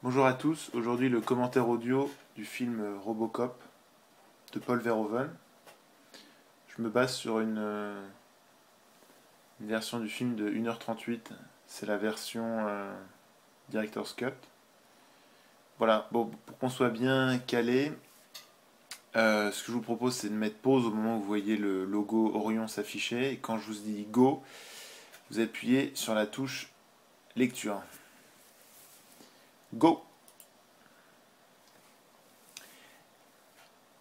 Bonjour à tous, aujourd'hui le commentaire audio du film Robocop de Paul Verhoeven. Je me base sur une version du film de 1h38, c'est la version Director's Cut. Voilà, bon, pour qu'on soit bien calé, ce que je vous propose c'est de mettre pause au moment où vous voyez le logo Orion s'afficher, et quand je vous dis Go, vous appuyez sur la touche Lecture. Go!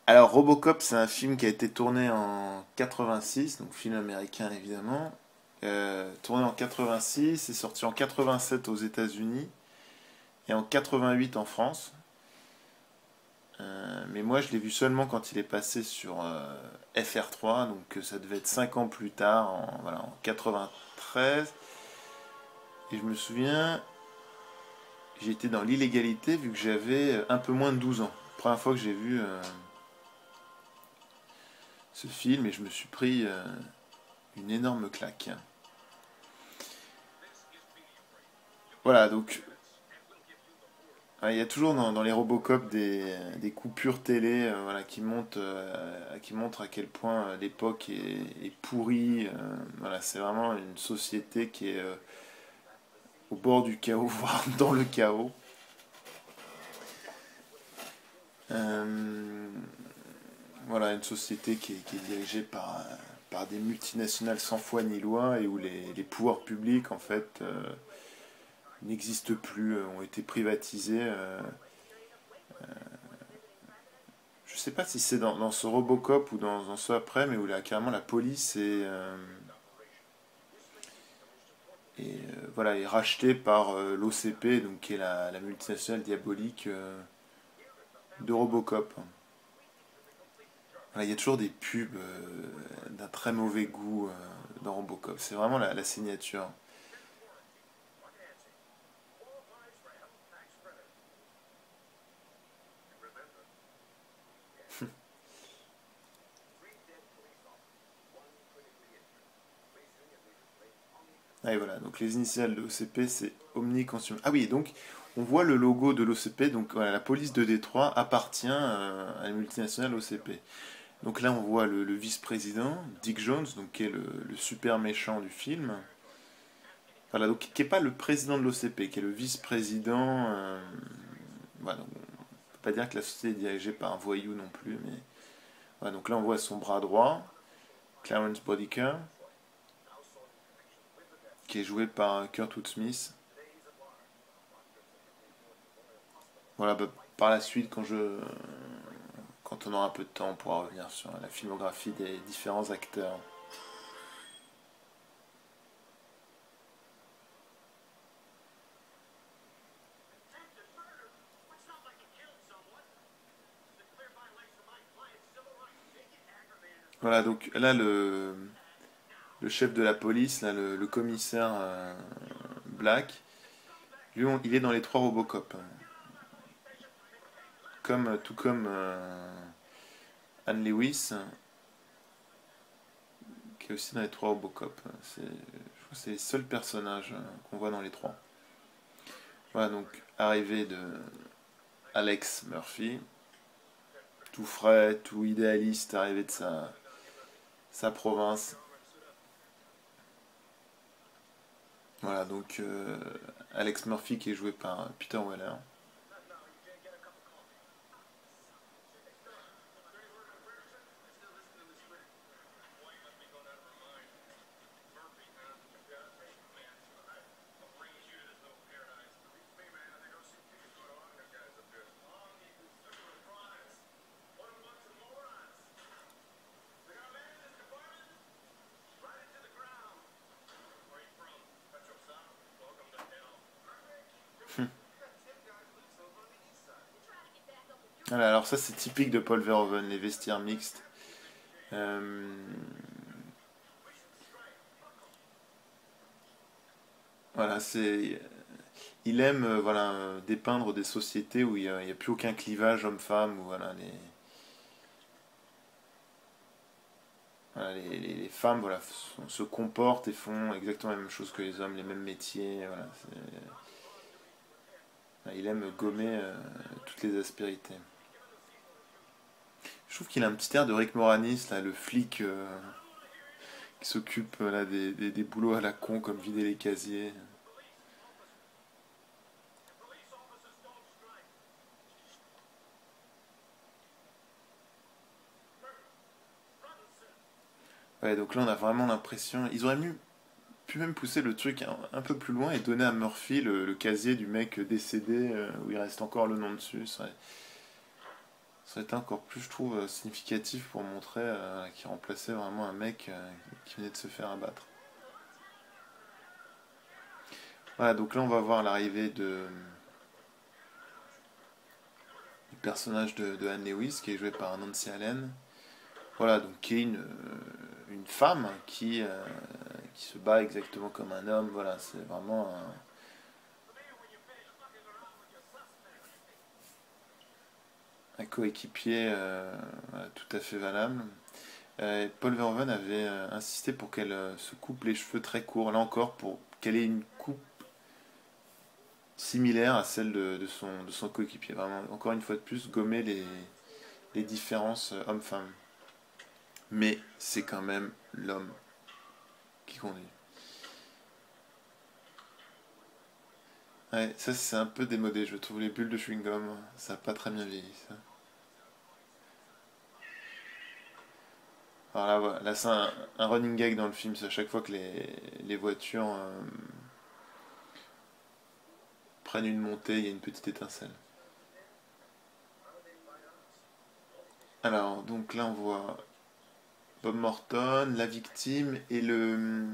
Alors Robocop, c'est un film qui a été tourné en 86, donc film américain évidemment. Tourné en 86, c'est sorti en 87 aux États-Unis et en 88 en France. Mais moi, je l'ai vu seulement quand il est passé sur FR3, donc ça devait être 5 ans plus tard, voilà, en 93. Et je me souviens, j'étais dans l'illégalité vu que j'avais un peu moins de 12 ans. Première fois que j'ai vu ce film et je me suis pris une énorme claque. Voilà, donc il y a toujours dans les Robocop des coupures télé voilà, qui montrent à quel point l'époque est pourrie. Voilà, c'est vraiment une société qui est au bord du chaos, voire dans le chaos. Euh, voilà, une société qui est dirigée par des multinationales sans foi ni loi et où les pouvoirs publics en fait n'existent plus, ont été privatisés. Je sais pas si c'est dans ce Robocop ou dans ce après, mais où là, carrément la police voilà, est rachetée par l'OCP, donc qui est la multinationale diabolique de Robocop. Voilà, il y a toujours des pubs d'un très mauvais goût dans Robocop. C'est vraiment la signature. Ah, et voilà, donc les initiales de l'OCP, c'est Omni Consumer. Ah oui, donc on voit le logo de l'OCP, donc voilà, la police de Détroit appartient à la multinationale OCP. Donc là, on voit le vice-président, Dick Jones, donc qui est le super méchant du film. Voilà, donc qui n'est pas le président de l'OCP, qui est le vice-président. Voilà, donc, on peut pas dire que la société est dirigée par un voyou non plus, mais voilà, donc là, on voit son bras droit, Clarence Bodicker, qui est joué par Kurtwood Smith. Voilà, bah, par la suite, quand on aura un peu de temps, on pourra revenir sur la filmographie des différents acteurs. Voilà, donc là, le chef de la police, là, le commissaire Black, lui, il est dans les trois Robocop. Tout comme Anne Lewis, qui est aussi dans les trois Robocop. Je crois que c'est les seuls personnages qu'on voit dans les trois. Voilà, donc arrivée de Alex Murphy, tout frais, tout idéaliste, arrivé de sa province. Voilà, donc Alex Murphy qui est joué par Peter Weller. Voilà, alors ça c'est typique de Paul Verhoeven, les vestiaires mixtes. Euh, voilà, il aime voilà, dépeindre des sociétés où il y a plus aucun clivage homme-femme, où voilà, les femmes voilà, se comportent et font exactement la même chose que les hommes, les mêmes métiers. Voilà, il aime gommer toutes les aspérités. Je trouve qu'il a un petit air de Rick Moranis, là, le flic qui s'occupe là, des boulots à la con, comme vider les casiers. Ouais, donc là, on a vraiment l'impression. Ils auraient pu même pousser le truc un peu plus loin et donner à Murphy le casier du mec décédé où il reste encore le nom dessus. Ça aurait été encore plus, je trouve, significatif pour montrer qu'il remplaçait vraiment un mec qui venait de se faire abattre. Voilà, donc là, on va voir l'arrivée du personnage de Anne Lewis qui est joué par Nancy Allen. Voilà, donc qui est une femme qui se bat exactement comme un homme. Voilà, c'est vraiment un coéquipier voilà, tout à fait valable. Paul Verhoeven avait insisté pour qu'elle se coupe les cheveux très courts, là encore, pour qu'elle ait une coupe similaire à celle de son coéquipier. Vraiment, encore une fois de plus, gommer les différences homme-femme. Mais c'est quand même l'homme qui conduit. Ouais, ça c'est un peu démodé, je trouve les bulles de chewing-gum, ça n'a pas très bien vieilli ça. Alors là, voilà, là c'est un running gag dans le film, c'est à chaque fois que les voitures prennent une montée, il y a une petite étincelle. Alors, donc là on voit Bob Morton, la victime et le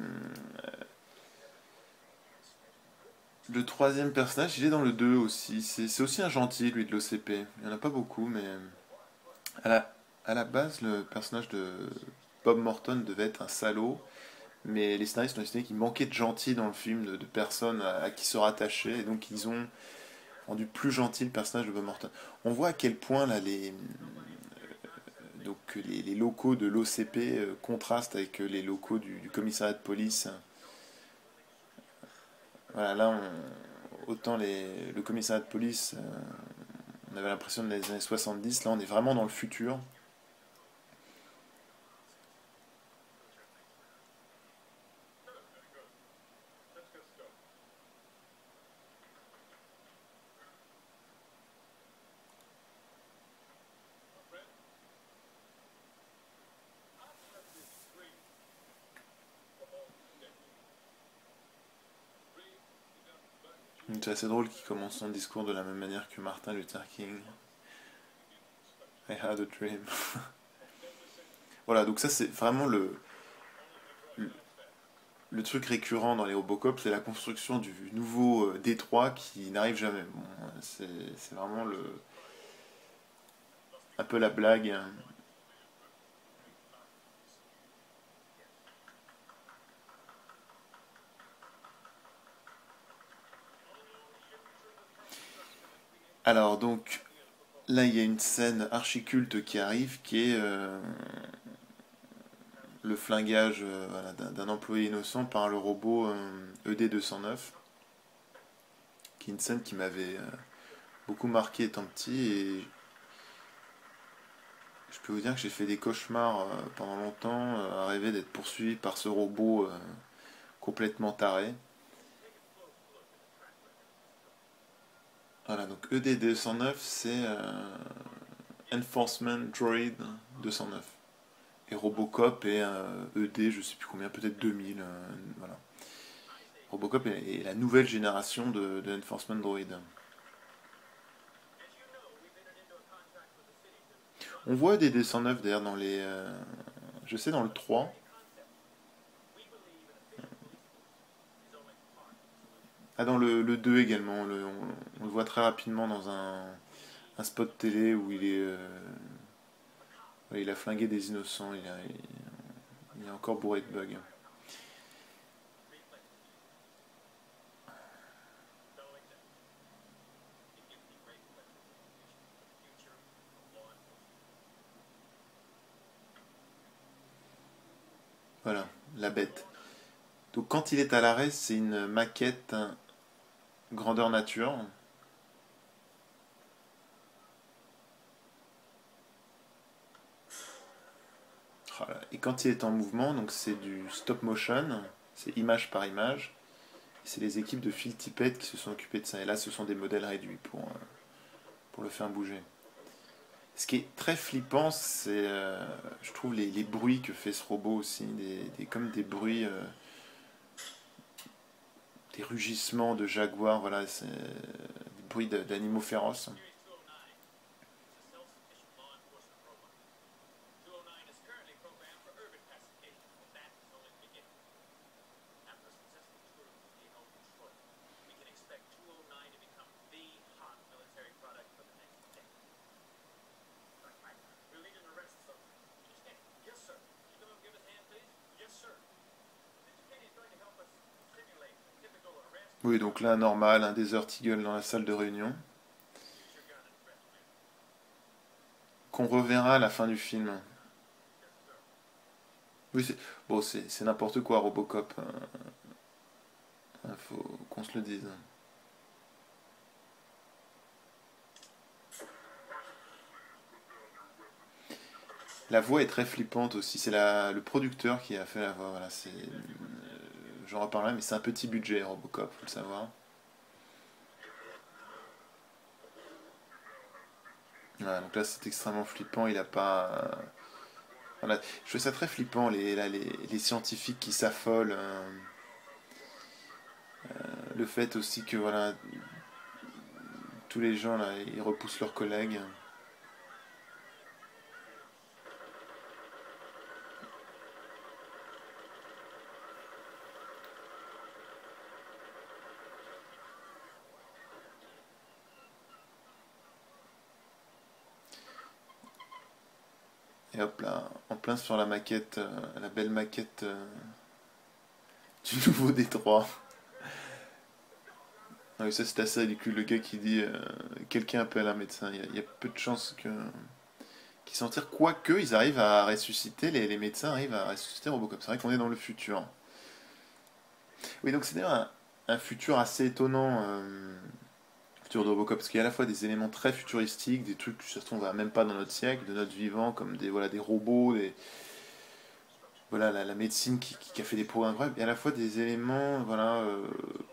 troisième personnage, il est dans le 2 aussi. C'est aussi un gentil, lui, de l'OCP. Il n'y en a pas beaucoup, mais à la base, le personnage de Bob Morton devait être un salaud, mais les scénaristes ont décidé qu'il manquait de gentils dans le film, de personnes à qui se rattacher, et donc ils ont rendu plus gentil le personnage de Bob Morton. On voit à quel point là, donc, les locaux de l'OCP contrastent avec les locaux du commissariat de police. Voilà, là, autant le commissariat de police, on avait l'impression de les années 70, là on est vraiment dans le futur. C'est assez drôle qu'il commence son discours de la même manière que Martin Luther King. I had a dream. Voilà, donc ça c'est vraiment le, le truc récurrent dans les Robocop, c'est la construction du nouveau Détroit qui n'arrive jamais. Bon, c'est vraiment un peu la blague. Alors donc là il y a une scène archi-culte qui arrive qui est le flingage voilà, d'un employé innocent par le robot ED-209, qui est une scène qui m'avait beaucoup marqué étant petit et je peux vous dire que j'ai fait des cauchemars pendant longtemps à rêver d'être poursuivi par ce robot complètement taré. Voilà, donc ED-209 c'est Enforcement Droid 209. Et Robocop est ED, je sais plus combien, peut-être 2000. Voilà. Robocop est la nouvelle génération de Enforcement Droid. On voit des D109 d'ailleurs dans les. Je sais, dans le 3. Ah, dans le 2 également. On le voit très rapidement dans un spot télé où ouais, il a flingué des innocents. Il est encore bourré de bugs. Voilà, la bête. Donc quand il est à l'arrêt, c'est une maquette grandeur nature. quand il est en mouvement, donc c'est du stop motion, c'est image par image. C'est les équipes de Phil Tippett qui se sont occupées de ça. Et là, ce sont des modèles réduits pour le faire bouger. Ce qui est très flippant, c'est, je trouve, les bruits que fait ce robot aussi. Comme des bruits, des rugissements de jaguars, voilà, c'est des bruits d'animaux féroces. Oui, donc là, normal, un Desert Eagle dans la salle de réunion, qu'on reverra à la fin du film. Oui, bon, c'est n'importe quoi, Robocop. Faut qu'on se le dise. La voix est très flippante aussi. C'est le producteur qui a fait la voix. Voilà, j'en reparlerai, mais c'est un petit budget, Robocop, faut le savoir. Voilà, donc là, c'est extrêmement flippant. Il a pas. Voilà. Je trouve ça très flippant, les scientifiques qui s'affolent. Le fait aussi que voilà, tous les gens là, ils repoussent leurs collègues. Et hop là, en plein sur la maquette, la belle maquette du nouveau Détroit. Ah oui, ça c'est assez ridicule. Le gars qui dit quelqu'un appelle un médecin. Il y a peu de chances qu'ils s'en tirent. Quoique, ils arrivent à ressusciter, les médecins arrivent à ressusciter Robocop. C'est vrai qu'on est dans le futur. Oui, donc c'est d'ailleurs un futur assez étonnant, futur de Robocop, parce qu'il y a à la fois des éléments très futuristiques, des trucs qui se trouve va même pas dans notre siècle, de notre vivant, comme voilà, des robots, voilà, la médecine qui a fait des progrès incroyables, et à la fois des éléments voilà,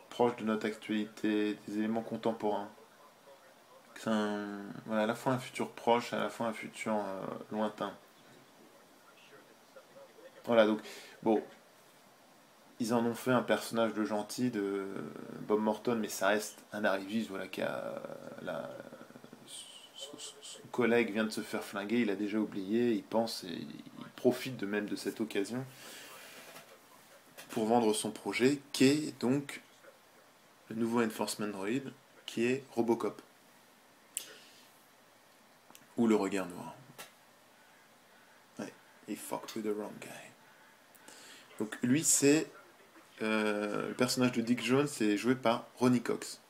proches de notre actualité, des éléments contemporains. C'est voilà, à la fois un futur proche, à la fois un futur lointain. Voilà, donc, bon, ils en ont fait un personnage de gentil de Bob Morton, mais ça reste un arriviste, voilà, la, son collègue vient de se faire flinguer, il a déjà oublié, il pense et il profite de même de cette occasion pour vendre son projet, qui est donc le nouveau Enforcement Droid, qui est Robocop, ou le regard noir. Ouais, he fucked with the wrong guy. Donc lui, c'est le personnage de Dick Jones, c'est joué par Ronnie Cox.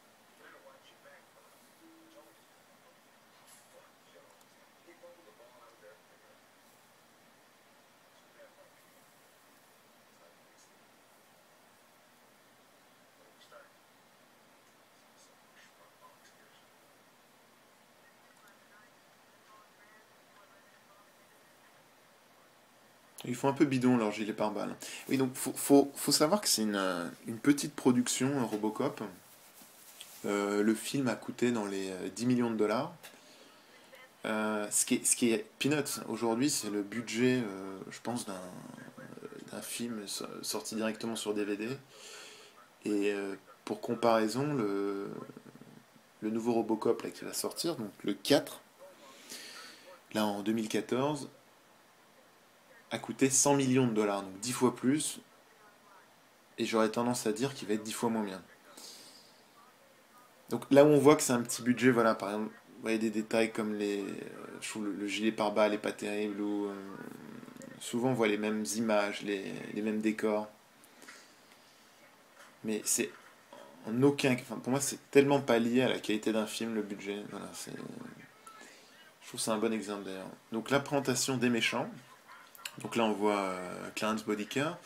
Ils font un peu bidon leur gilet pare-balles. Oui, donc faut savoir que c'est une petite production, Robocop. Le film a coûté dans les 10 millions de dollars. Ce qui est peanuts. Aujourd'hui, c'est le budget, je pense, d'un film sorti directement sur DVD. Et pour comparaison, le nouveau Robocop là, qui va sortir, donc le 4, là en 2014, a coûté 100 millions de dollars, donc 10 fois plus. Et j'aurais tendance à dire qu'il va être 10 fois moins bien. Donc là où on voit que c'est un petit budget, voilà, par exemple, vous voyez des détails comme je trouve le gilet pare-balles est pas terrible, ou souvent on voit les mêmes images, les mêmes décors. Mais c'est en aucun, enfin, pour moi c'est tellement pas lié à la qualité d'un film, le budget. Voilà, je trouve que c'est un bon exemple d'ailleurs. Donc la présentation des méchants. Donc là on voit Clarence Bodica,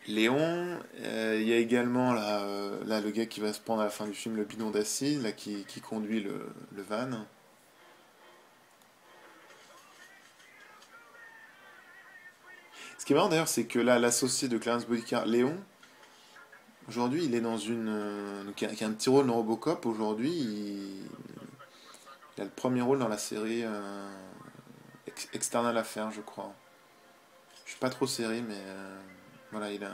Léon, il y a également là, le gars qui va se prendre à la fin du film le bidon d'acide, là qui conduit le van. Ce qui est marrant d'ailleurs, c'est que là, l'associé de Clarence Boddicker, Léon, aujourd'hui, il est dans une. Donc, il a un petit rôle dans Robocop. Aujourd'hui, il a le premier rôle dans la série External Affaires, je crois. Je suis pas trop série, mais voilà, il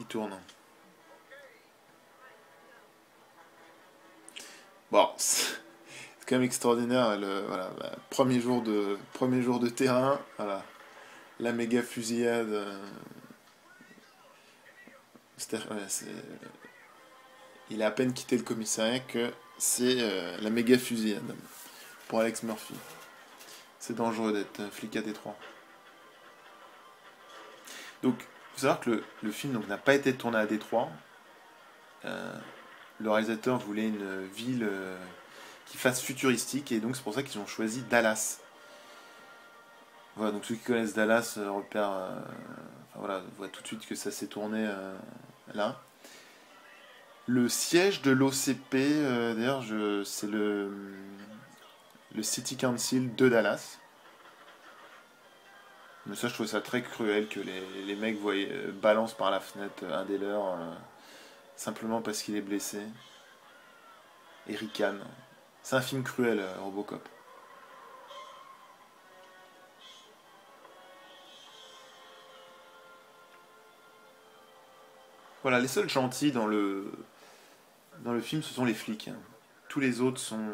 tourne. Bon, c'est quand même extraordinaire. Voilà, bah, premier jour de terrain, voilà, la méga fusillade. Ouais, il a à peine quitté le commissariat que c'est la méga fusillade pour Alex Murphy. C'est dangereux d'être flic à Détroit. Donc, il faut savoir que le film n'a pas été tourné à Détroit. Euh, le réalisateur voulait une ville qui fasse futuristique et donc c'est pour ça qu'ils ont choisi Dallas. Voilà, donc ceux qui connaissent Dallas repèrent, enfin voilà, voient tout de suite que ça s'est tourné là. Le siège de l'OCP, d'ailleurs, c'est le City Council de Dallas. Mais ça, je trouve ça très cruel que les mecs balancent par la fenêtre un des leurs simplement parce qu'il est blessé. Et ricane. C'est un film cruel, Robocop. Voilà, les seuls gentils dans le film, ce sont les flics, hein. Tous les autres sont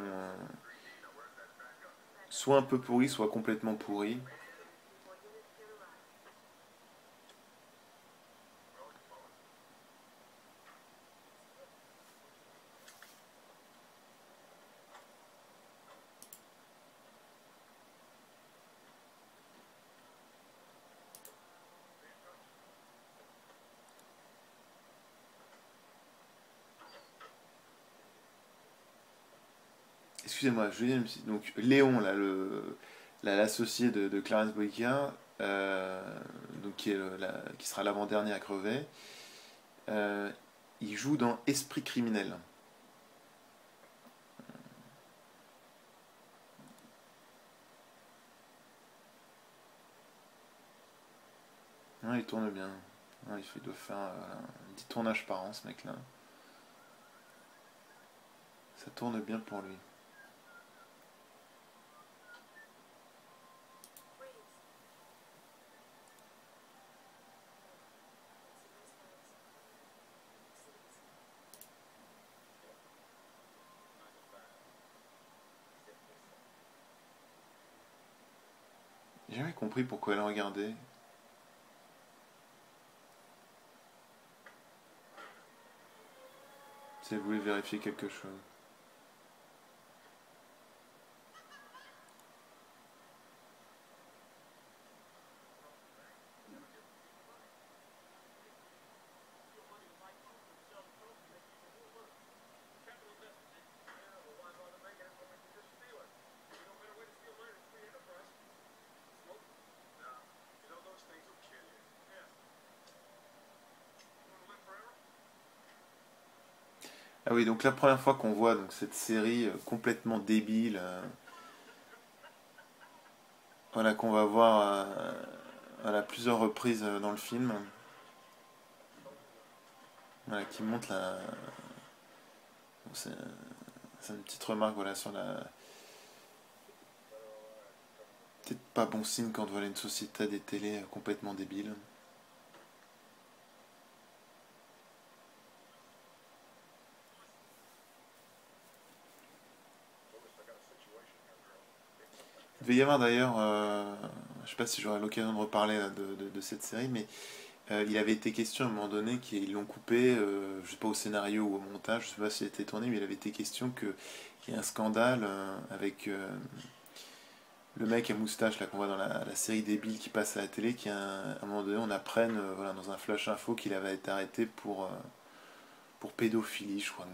soit un peu pourris, soit complètement pourris. Excusez-moi, je viens donc Léon, là, l'associé de Clarence Boddicker, donc qui sera l'avant-dernier à crever, euh, il joue dans Esprit criminel. Ouais, il tourne bien. Ouais, il doit faire 10 tournages par an, ce mec-là. Ça tourne bien pour lui. J'ai jamais compris pourquoi elle regardait. Si elle voulait vérifier quelque chose. Ah oui, donc la première fois qu'on voit donc, cette série complètement débile, voilà, qu'on va voir à plusieurs reprises dans le film, voilà, qui montre la. Bon, c'est une petite remarque voilà, sur la. Peut-être pas bon signe quand voilà une société des télés complètement débile. Il devait y avoir d'ailleurs, je sais pas si j'aurai l'occasion de reparler là, de cette série, mais il avait été question à un moment donné qu'ils l'ont coupé, je sais pas au scénario ou au montage, je sais pas s'il a été tourné, mais il avait été question qu'il y ait un scandale avec le mec à moustache là qu'on voit dans la série débile qui passe à la télé, qui à un moment donné on apprenne voilà, dans un flash info qu'il avait été arrêté pour pédophilie, je crois.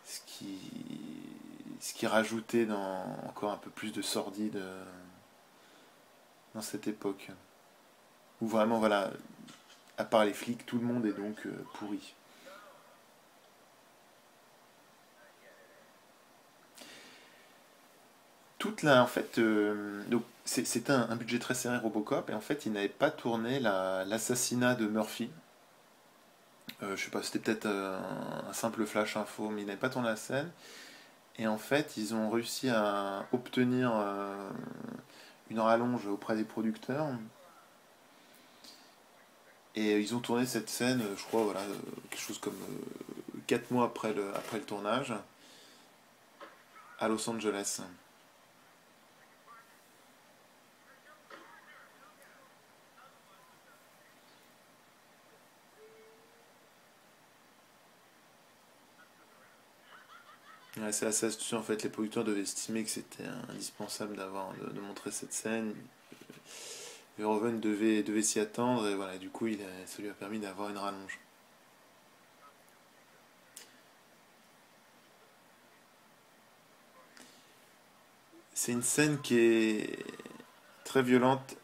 Ce qui, ce qui rajoutait encore un peu plus de sordide dans cette époque. Où vraiment, voilà, à part les flics, tout le monde est donc pourri. En fait, donc c'était un budget très serré Robocop, et en fait, il n'avait pas tourné l'assassinat de Murphy. Je sais pas, c'était peut-être un simple flash info, mais il n'avait pas tourné la scène. Et en fait, ils ont réussi à obtenir une rallonge auprès des producteurs. Et ils ont tourné cette scène, je crois, voilà, quelque chose comme 4 mois après le tournage, à Los Angeles. Ouais, c'est assez astucieux, en fait, les producteurs devaient estimer que c'était indispensable de montrer cette scène. Verhoeven devait s'y attendre, et voilà, du coup, ça lui a permis d'avoir une rallonge. C'est une scène qui est très violente.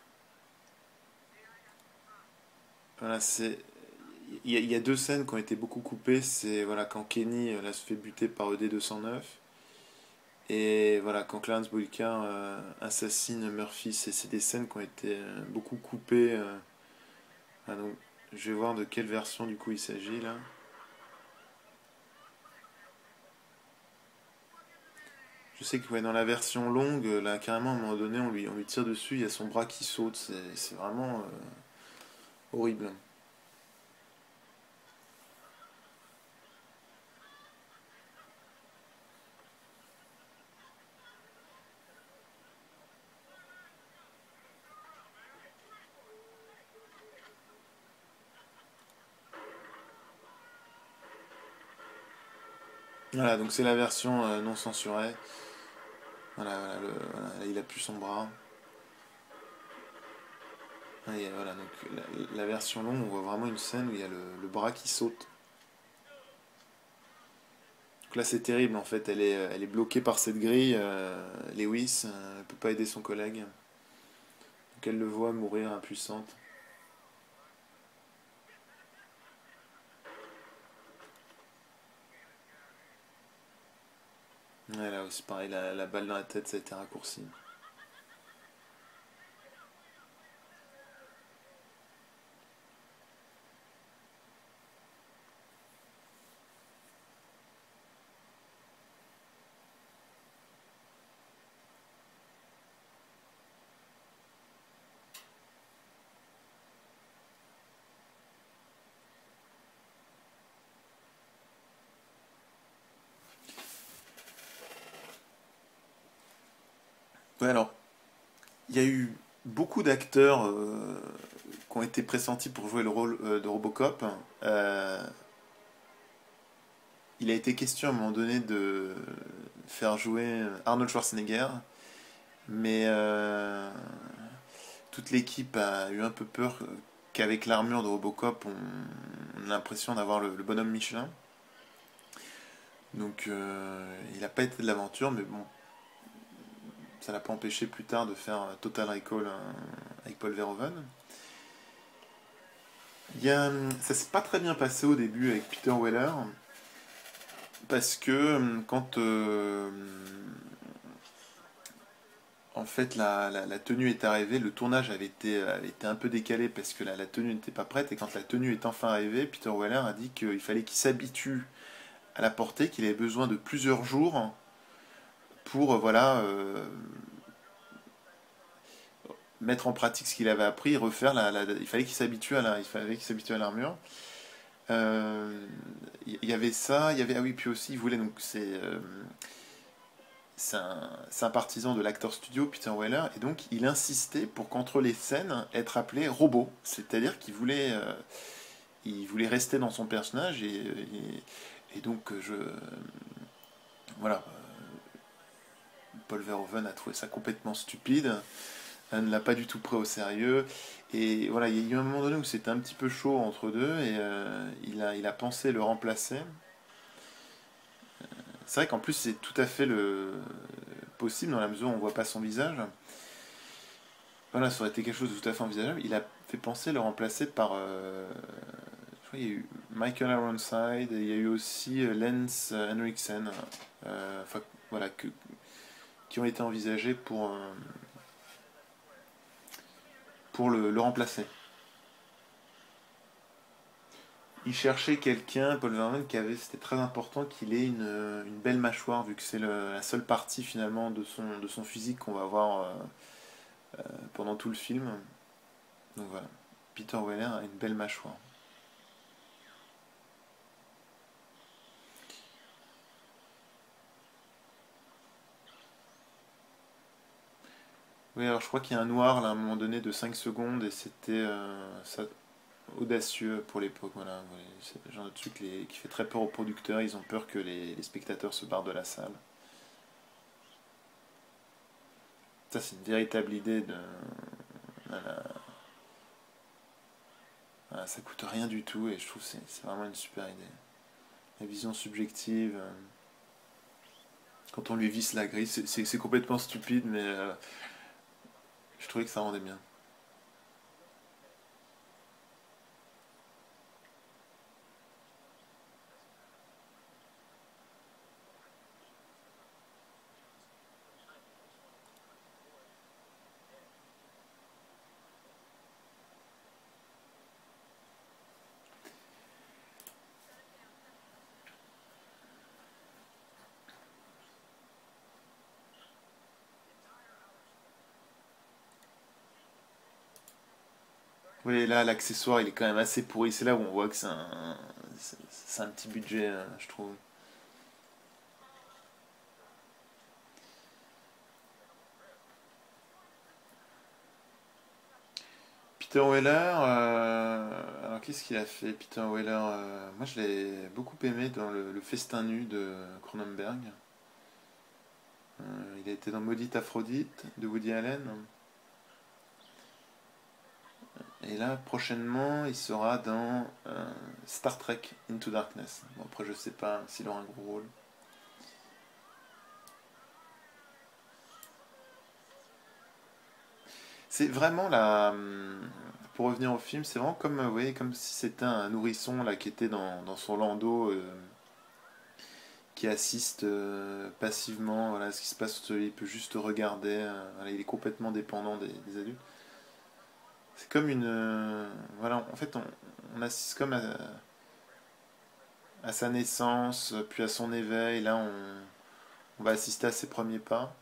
Voilà, il y a deux scènes qui ont été beaucoup coupées. C'est voilà, quand Kenny là, se fait buter par ED-209. Et voilà, quand Clarence Boyka assassine Murphy. C'est des scènes qui ont été beaucoup coupées. Ah, donc, je vais voir de quelle version du coup il s'agit là. Je sais que ouais, dans la version longue, là carrément à un moment donné, on lui tire dessus, il y a son bras qui saute. C'est vraiment horrible. Voilà, donc c'est la version non censurée. Voilà, là, il a plus son bras. Et voilà, donc la version longue, on voit vraiment une scène où il y a le bras qui saute. Donc là, c'est terrible en fait, elle est bloquée par cette grille. Lewis, elle peut pas aider son collègue. Donc elle le voit mourir impuissante. Ouais, là aussi, pareil, la balle dans la tête, ça a été raccourci. Ouais, alors, il y a eu beaucoup d'acteurs qui ont été pressentis pour jouer le rôle de Robocop. Euh, il a été question à un moment donné de faire jouer Arnold Schwarzenegger, mais toute l'équipe a eu un peu peur qu'avec l'armure de Robocop, on a l'impression d'avoir le bonhomme Michelin. Donc il n'a pas été de l'aventure, mais bon, ça l'a pas empêché plus tard de faire Total Recall avec Paul Verhoeven. Ça s'est pas très bien passé au début avec Peter Weller, parce que quand en fait la tenue est arrivée, le tournage avait été un peu décalé parce que la tenue n'était pas prête, et quand la tenue est enfin arrivée, Peter Weller a dit qu'il fallait qu'il s'habitue à la portée, qu'il avait besoin de plusieurs jours pour voilà mettre en pratique ce qu'il avait appris, refaire il fallait qu'il s'habitue il fallait qu'il s'habitue à l'armure. Euh, il y avait ça, il y avait ah oui, puis aussi il voulait donc c'est un partisan de l'acteur studio Peter Weller, et donc il insistait pour qu'entre les scènes être appelé robot, c'est-à-dire il voulait rester dans son personnage, et donc voilà, Paul Verhoeven a trouvé ça complètement stupide. Elle ne l'a pas du tout pris au sérieux. Et voilà, il y a eu un moment donné où c'était un petit peu chaud entre deux, et il a pensé le remplacer. C'est vrai qu'en plus c'est tout à fait possible dans la mesure où on voit pas son visage. Voilà, ça aurait été quelque chose de tout à fait envisageable. Il a fait penser le remplacer par... je crois qu'il y a eu Michael Ironside, et il y a eu aussi Lance Henriksen. Enfin, voilà, qui ont été envisagés pour le remplacer. Il cherchait quelqu'un, Paul Verhoeven, c'était très important qu'il ait une belle mâchoire, vu que c'est la seule partie finalement de son physique qu'on va voir pendant tout le film. Donc voilà, Peter Weller a une belle mâchoire. Oui, alors je crois qu'il y a un noir là, à un moment donné de 5 secondes et c'était audacieux pour l'époque. Voilà, ouais, c'est le genre de truc qui fait très peur aux producteurs. Ils ont peur que les spectateurs se barrent de la salle. Ça, c'est une véritable idée de. Voilà, voilà, ça coûte rien du tout et je trouve que c'est vraiment une super idée. La vision subjective, quand on lui visse la grille, c'est complètement stupide, mais je trouvais que ça rendait bien. Oui, là, l'accessoire, il est quand même assez pourri. C'est là où on voit que c'est un petit budget, je trouve. Peter Weller, alors qu'est-ce qu'il a fait, Peter Weller moi, je l'ai beaucoup aimé dans le Festin nu de Cronenberg. Il a été dans Maudite Aphrodite de Woody Allen. Et là, prochainement, il sera dans Star Trek Into Darkness. Bon, après, je sais pas s'il aura un gros rôle. C'est vraiment pour revenir au film, c'est vraiment comme, oui, comme si c'était un nourrisson là qui était dans son landau, qui assiste passivement, voilà, à ce qui se passe autour de lui. Il peut juste regarder. Voilà, il est complètement dépendant des adultes. C'est comme voilà, en fait, on assiste comme à sa naissance, puis à son éveil. Là, on va assister à ses premiers pas.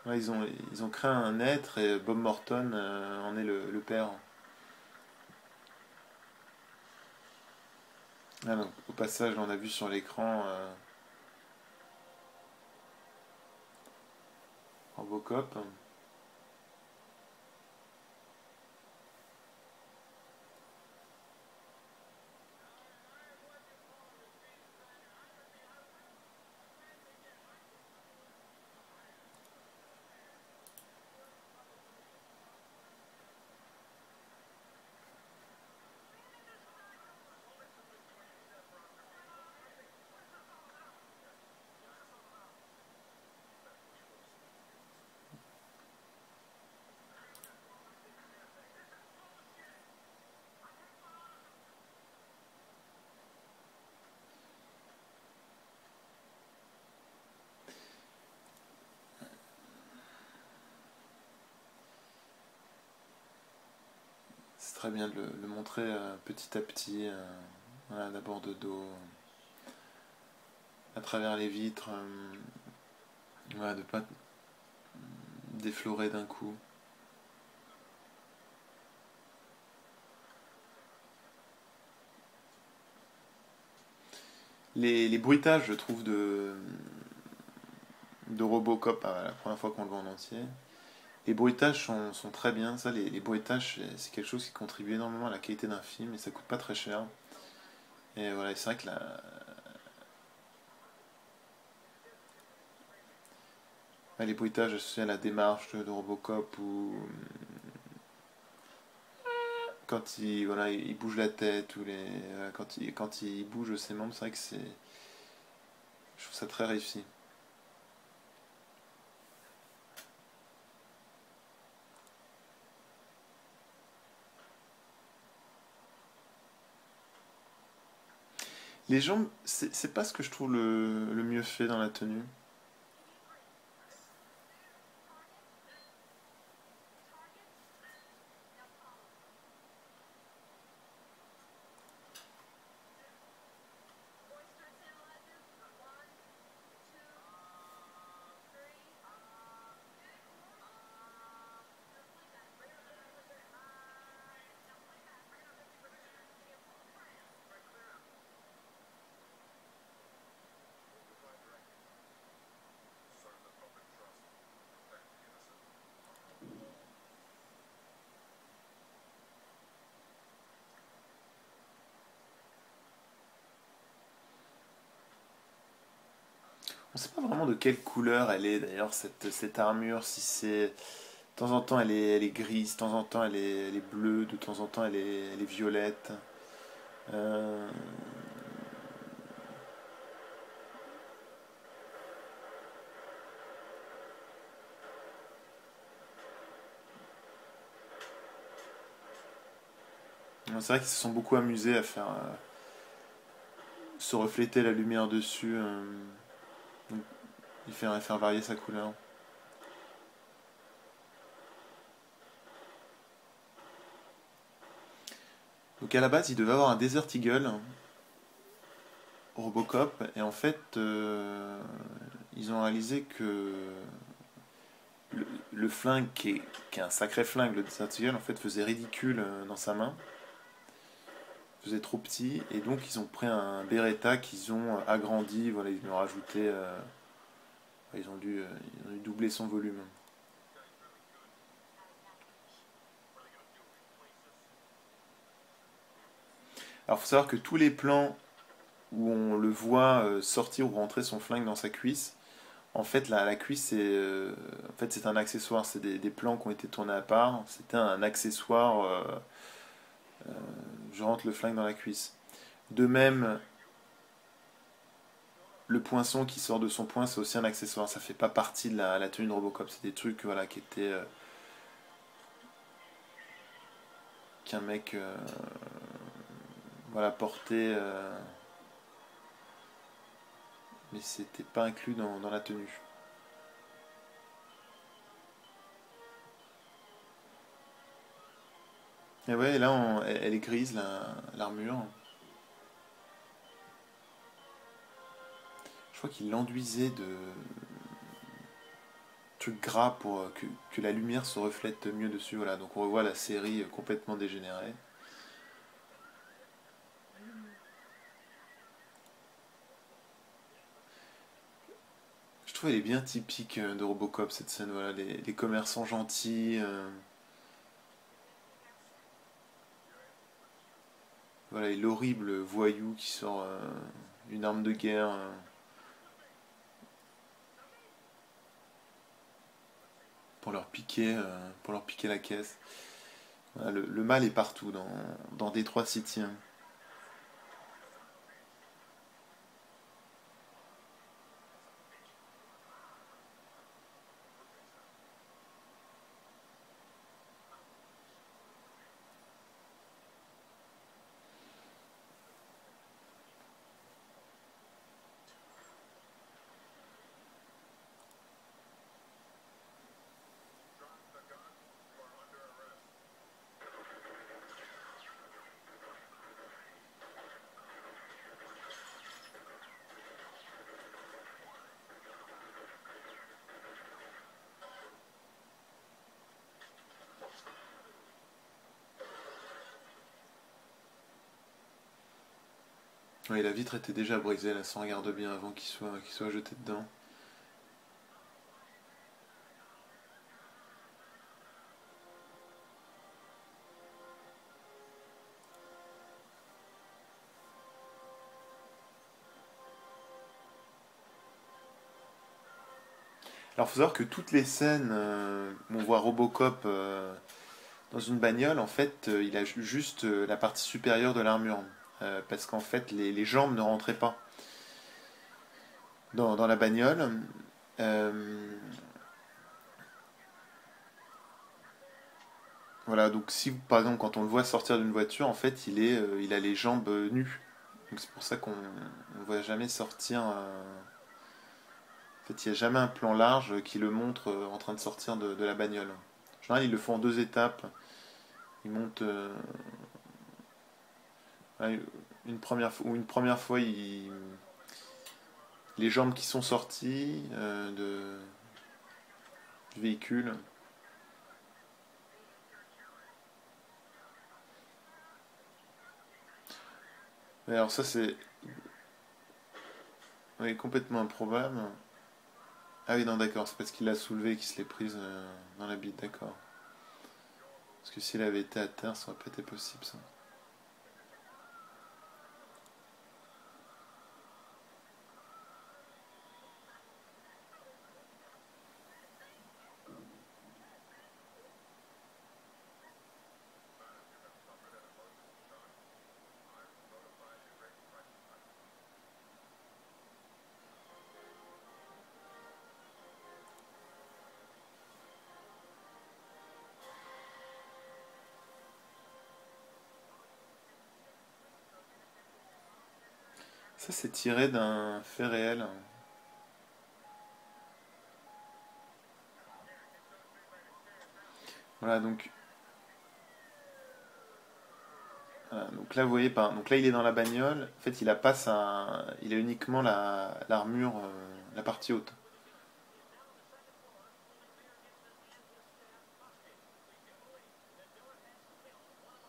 Ouais, ils ont créé un être et Bob Morton en est le père. Ah, donc, au passage, on a vu sur l'écran Robocop. C'est très bien de le montrer petit à petit, voilà, d'abord de dos, à travers les vitres, voilà, de pas déflorer d'un coup. Les bruitages, je trouve, de Robocop, la première fois qu'on le voit en entier, les bruitages sont très bien. Ça, les bruitages, c'est quelque chose qui contribue énormément à la qualité d'un film et ça coûte pas très cher. Et voilà, c'est vrai que les bruitages associés à la démarche de Robocop ou quand voilà, il bouge la tête ou quand il bouge ses membres, c'est vrai que je trouve ça très réussi. Les jambes, c'est pas ce que je trouve le mieux fait dans la tenue. On sait pas vraiment de quelle couleur elle est d'ailleurs cette armure, si c'est... De temps en temps elle est grise, de temps en temps elle est bleue, de temps en temps elle est violette. Euh, c'est vrai qu'ils se sont beaucoup amusés à faire se refléter la lumière dessus. Donc, il fait faire varier sa couleur. Donc à la base, il devait avoir un Desert Eagle, Robocop, et en fait, ils ont réalisé que le flingue, qui est un sacré flingue, le Desert Eagle, en fait, faisait ridicule dans sa main, faisait trop petit, et donc ils ont pris un Beretta qu'ils ont agrandi, voilà, ils lui ont rajouté, ils ont dû doubler son volume. Alors, il faut savoir que tous les plans où on le voit sortir ou rentrer son flingue dans sa cuisse, en fait, la cuisse, en fait, c'est un accessoire. C'est des plans qui ont été tournés à part. C'était un accessoire. Je rentre le flingue dans la cuisse. De même, le poinçon qui sort de son poing, c'est aussi un accessoire. Ça fait pas partie de la tenue de Robocop. C'est des trucs, voilà, qui étaient qu'un mec, voilà, portait, mais c'était pas inclus dans la tenue. Et ouais, là, elle est grise, l'armure. Je crois qu'il l'enduisait de trucs gras pour que la lumière se reflète mieux dessus. Voilà, donc on revoit la série complètement dégénérée. Je trouve elle est bien typique de Robocop cette scène. Voilà, les commerçants gentils, voilà, et l'horrible voyou qui sort une arme de guerre pour leur piquer la caisse. Voilà, le mal est partout dans Détroit City, hein. Ouais, la vitre était déjà brisée, là, ça regarde bien avant qu'il soit jeté dedans. Alors, faut savoir que toutes les scènes où on voit Robocop dans une bagnole, en fait, il a juste la partie supérieure de l'armure. Parce qu'en fait, les jambes ne rentraient pas dans la bagnole. Euh, voilà, donc si par exemple, quand on le voit sortir d'une voiture, en fait, il a les jambes nues. Donc c'est pour ça qu'on ne voit jamais sortir. En fait, il n'y a jamais un plan large qui le montre en train de sortir de la bagnole. En général, ils le font en deux étapes. Ils montent ouais, une première fois, les jambes qui sont sorties du véhicule. Ouais, alors ça, c'est ouais, complètement improbable. Ah oui, non, d'accord, c'est parce qu'il l'a soulevé et qu'il se l'est prise dans la bite, d'accord. Parce que s'il avait été à terre, ça aurait pas été possible, ça. Ça, c'est tiré d'un fait réel. Voilà, donc là, vous voyez pas. Donc là, il est dans la bagnole. En fait, il a uniquement l'armure, la partie haute.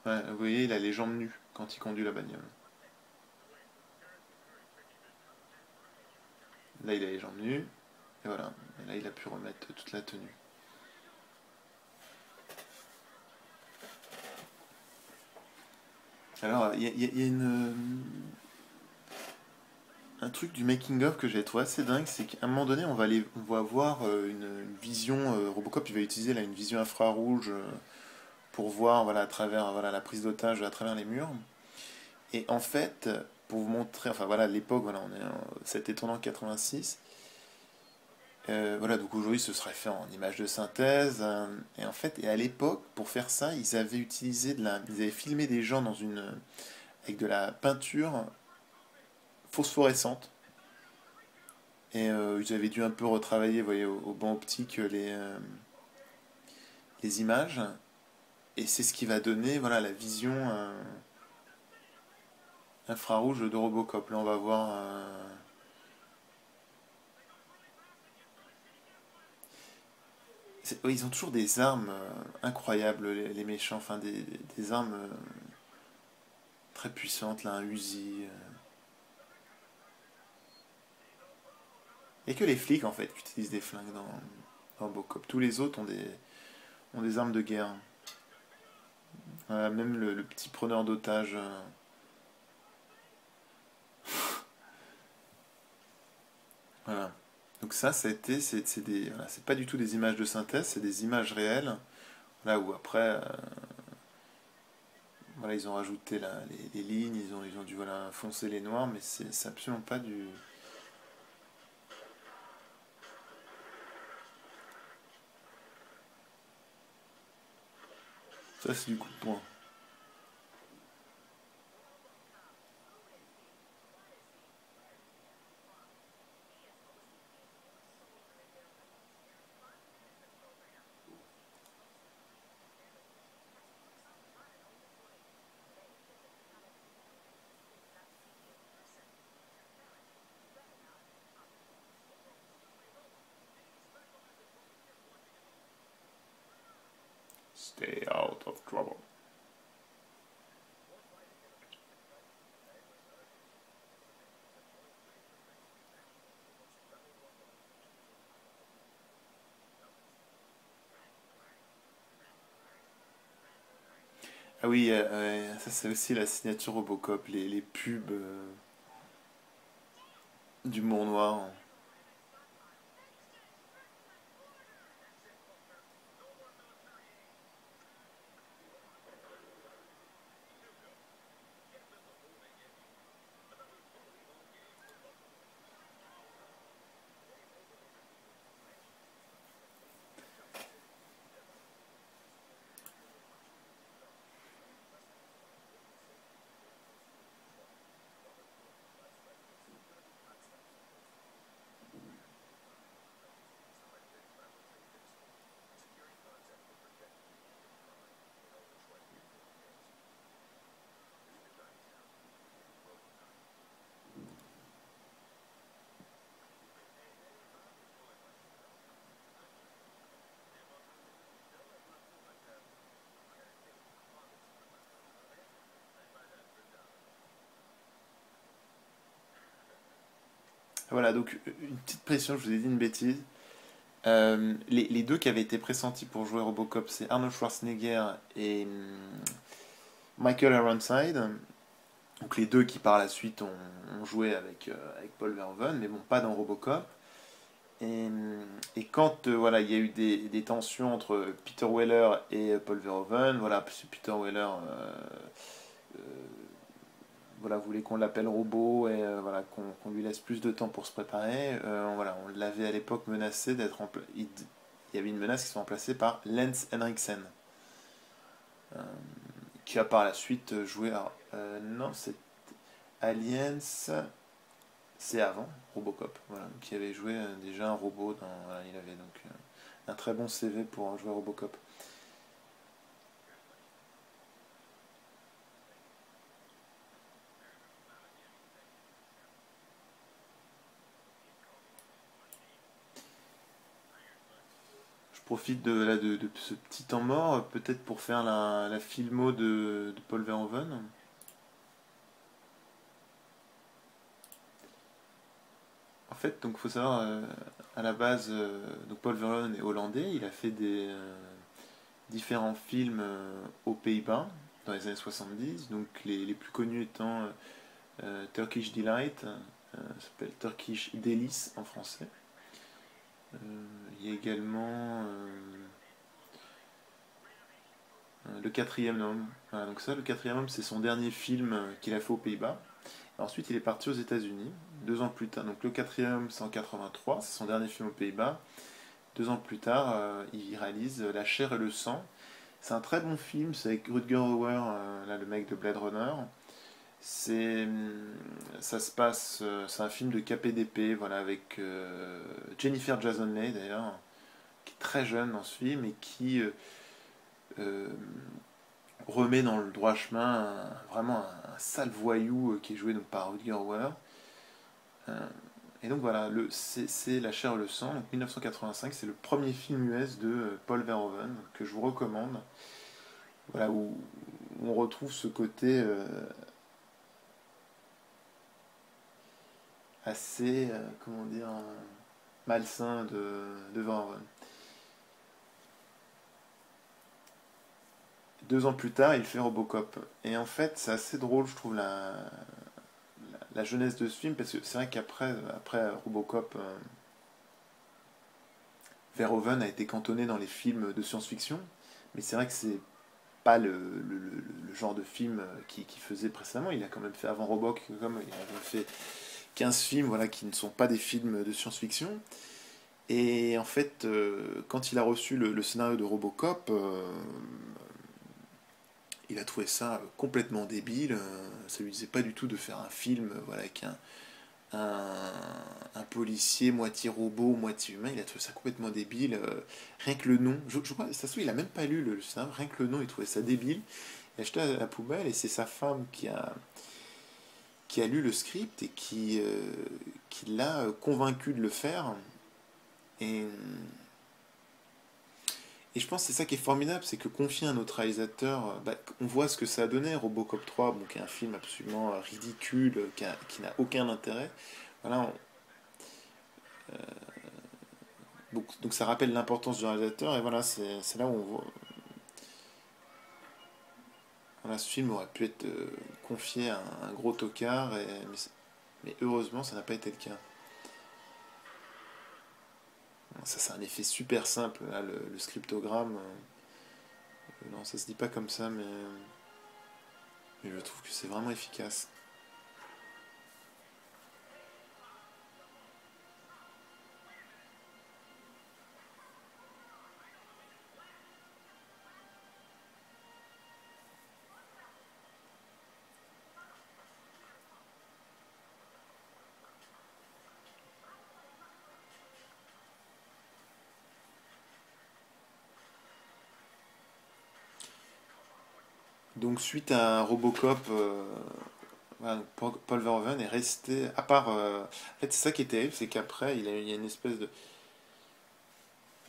Ouais, vous voyez, il a les jambes nues quand il conduit la bagnole. Là, il a les jambes nues. Et voilà. Et là, il a pu remettre toute la tenue. Alors, il y a un truc du making-of que j'ai trouvé assez dingue, c'est qu'à un moment donné, on va avoir une vision. Robocop, il va utiliser là, une vision infrarouge pour voir voilà, à travers voilà, la prise d'otage à travers les murs. Et en fait, pour vous montrer, enfin voilà, l'époque, voilà, c'était tourné en 86. Voilà, donc aujourd'hui, ce serait fait en image de synthèse. Et en fait, et à l'époque, pour faire ça, ils avaient filmé des gens avec de la peinture phosphorescente. Et ils avaient dû un peu retravailler, vous voyez, au banc optique les images. Et c'est ce qui va donner, voilà, la vision infrarouge de Robocop. Là, on va voir. Ouais, ils ont toujours des armes incroyables, les méchants. Enfin, des armes très puissantes, là, un Uzi. Il n'y a que les flics, en fait, qui utilisent des flingues dans Robocop. Tous les autres ont des armes de guerre. Même le petit preneur d'otages. Voilà. Donc ça a été, voilà, c'est pas du tout des images de synthèse, c'est des images réelles. Là où après, voilà, ils ont rajouté les lignes, ils ont dû voilà, foncer les noirs, mais c'est absolument pas du. Ça, c'est du coup de poing. Stay out of trouble. Ah oui, ça c'est aussi la signature Robocop, les pubs d'humour noir. Voilà, donc une petite pression, je vous ai dit une bêtise. Les deux qui avaient été pressentis pour jouer Robocop, c'est Arnold Schwarzenegger et Michael Ironside. Donc les deux qui par la suite ont joué avec Paul Verhoeven, mais bon, pas dans Robocop. Et, et quand voilà, il y a eu des tensions entre Peter Weller et Paul Verhoeven, voilà, parce que Peter Weller euh, voilà, voulait qu'on l'appelle robot et voilà, qu'on lui laisse plus de temps pour se préparer. Voilà, on l'avait à l'époque menacé d'être il y avait une menace qui s'est remplacée par Lance Henriksen, euh, qui a par la suite joué à... non, c'est Aliens, c'est avant Robocop, voilà, qui avait joué déjà un robot dans... Voilà, il avait donc un très bon CV pour jouer à Robocop. Je profite de ce petit temps mort, peut-être pour faire la filmo de Paul Verhoeven. En fait, donc faut savoir, à la base, donc Paul Verhoeven est hollandais, il a fait des différents films aux Pays-Bas dans les années 70, donc les plus connus étant Turkish Delight, ça s'appelle Turkish Delice en français. Euh, il y a également Le Quatrième Homme. Voilà, donc ça, Le Quatrième Homme, c'est son dernier film qu'il a fait aux Pays-Bas. Ensuite, il est parti aux États-Unis, 2 ans plus tard. Donc Le Quatrième Homme, c'est en 83, c'est son dernier film aux Pays-Bas. 2 ans plus tard, il réalise La chair et le sang. C'est un très bon film, c'est avec Rutger Hauer, là, le mec de Blade Runner. C'est, ça se passe, c'est un film de KPDP, voilà, avec Jennifer Jason Leigh d'ailleurs, qui est très jeune dans ce film et qui euh, remet dans le droit chemin vraiment un sale voyou qui est joué donc, par Rutger Hauer. Euh, et donc voilà, c'est La chair et le sang, donc 1985, c'est le premier film US de Paul Verhoeven que je vous recommande. Voilà, où on retrouve ce côté assez, comment dire, malsain de Verhoeven. 2 ans plus tard, il fait Robocop. Et en fait, c'est assez drôle, je trouve, la jeunesse de ce film, parce que c'est vrai après Robocop, Verhoeven a été cantonné dans les films de science-fiction, mais c'est vrai que c'est pas le genre de film qu'il faisait précédemment. Il a quand même fait avant Robocop, comme il a fait 15 films voilà, qui ne sont pas des films de science-fiction. Et en fait, quand il a reçu le scénario de Robocop, il a trouvé ça complètement débile. Ça lui disait pas du tout de faire un film voilà, avec un, un policier moitié robot, moitié humain. Il a trouvé ça complètement débile. Rien que le nom, je crois, ça se trouve, il a même pas lu le scénario. Rien que le nom, il trouvait ça débile. Il a jeté à la poubelle et c'est sa femme qui a lu le script et qui l'a convaincu de le faire. Et Et je pense que c'est ça qui est formidable, c'est que confier à notre réalisateur, bah, on voit ce que ça a donné, Robocop 3, bon, qui est un film absolument ridicule, qui n'a aucun intérêt. Voilà, donc ça rappelle l'importance du réalisateur, et voilà, c'est là où on voit. Voilà, ce film aurait pu être confié à un gros tocard, mais heureusement, ça n'a pas été le cas. Ça, c'est un effet super simple, là, le scriptogramme. Non, ça se dit pas comme ça, mais je trouve que c'est vraiment efficace. Donc suite à Robocop, voilà, donc Paul Verhoeven est resté, à part, en fait c'est ça qui est terrible, c'est qu'après il y a une espèce de,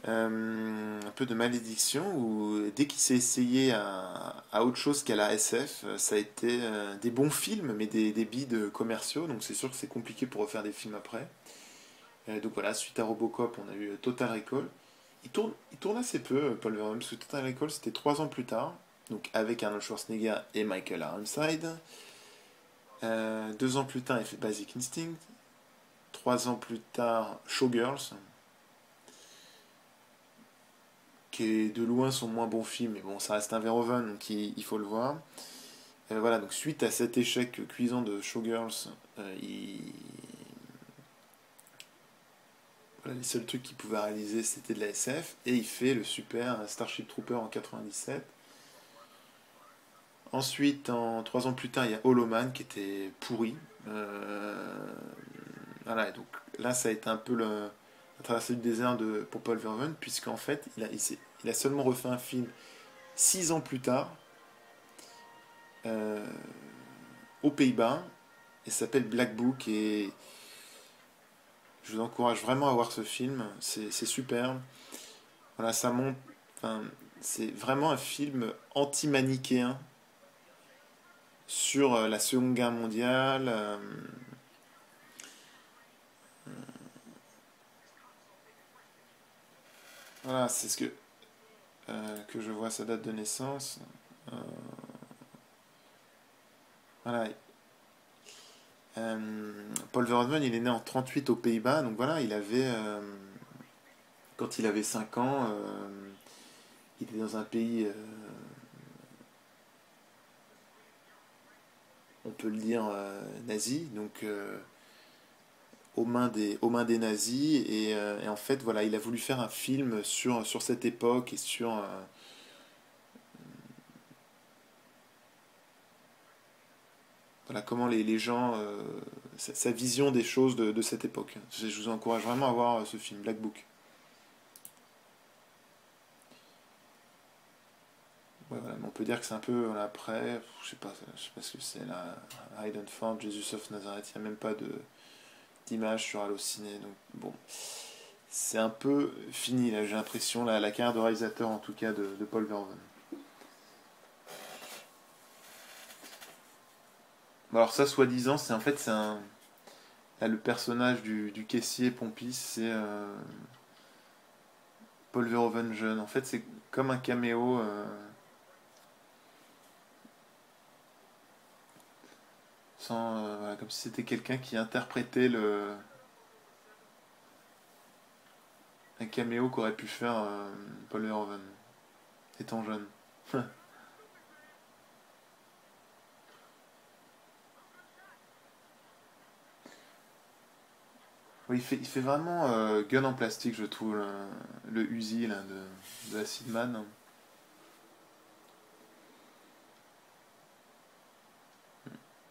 Un peu de malédiction, où dès qu'il s'est essayé à autre chose qu'à la SF, ça a été des bons films, mais des bides commerciaux, donc c'est sûr que c'est compliqué pour refaire des films après. Donc voilà, suite à Robocop, on a eu Total Recall. Il tourne assez peu, Paul Verhoeven, parce que Total Recall, c'était 3 ans plus tard, donc avec Arnold Schwarzenegger et Michael Ironside. 2 ans plus tard, il fait Basic Instinct. 3 ans plus tard, Showgirls, qui est de loin son moins bon film, mais bon, ça reste un Verhoeven, donc il faut le voir. Voilà, donc suite à cet échec cuisant de Showgirls, voilà, les seuls trucs qu'il pouvait réaliser c'était de la SF, et il fait le super Starship Trooper en 97. Ensuite, 3 ans plus tard, il y a Hollow Man qui était pourri. Voilà, et donc là, ça a été un peu la traversée du désert pour Paul Verhoeven, puisqu'en fait, il a seulement refait un film 6 ans plus tard, euh, aux Pays-Bas, et ça s'appelle Black Book, et je vous encourage vraiment à voir ce film, c'est super. Voilà, ça montre, enfin, c'est vraiment un film anti-manichéen sur la Seconde Guerre mondiale. Voilà, c'est ce que je vois sa date de naissance. Euh, voilà. Paul Verhoeven, il est né en 38 aux Pays-Bas, donc voilà, quand il avait 5 ans, il était dans un pays, on peut le dire, nazi, donc aux mains des nazis, et en fait, voilà, il a voulu faire un film sur cette époque et sur voilà, comment les gens, sa vision des choses de cette époque. Je vous encourage vraiment à voir ce film, Black Book. Ouais, voilà, mais on peut dire que c'est un peu voilà, après, je sais pas ce que c'est là, Hayden Ford, Jesus of Nazareth, il n'y a même pas d'image sur Allociné, donc bon, c'est un peu fini là, j'ai l'impression, la carrière de réalisateur en tout cas de Paul Verhoeven. Bon, alors ça, soi-disant, c'est en fait, là, le personnage du caissier Pompis, c'est Paul Verhoeven jeune. En fait, c'est comme un caméo, voilà, comme si c'était quelqu'un qui interprétait un caméo qu'aurait pu faire Paul Verhoeven, étant jeune. Oui, il fait vraiment gun en plastique, je trouve, le Uzi là, de Acid Man.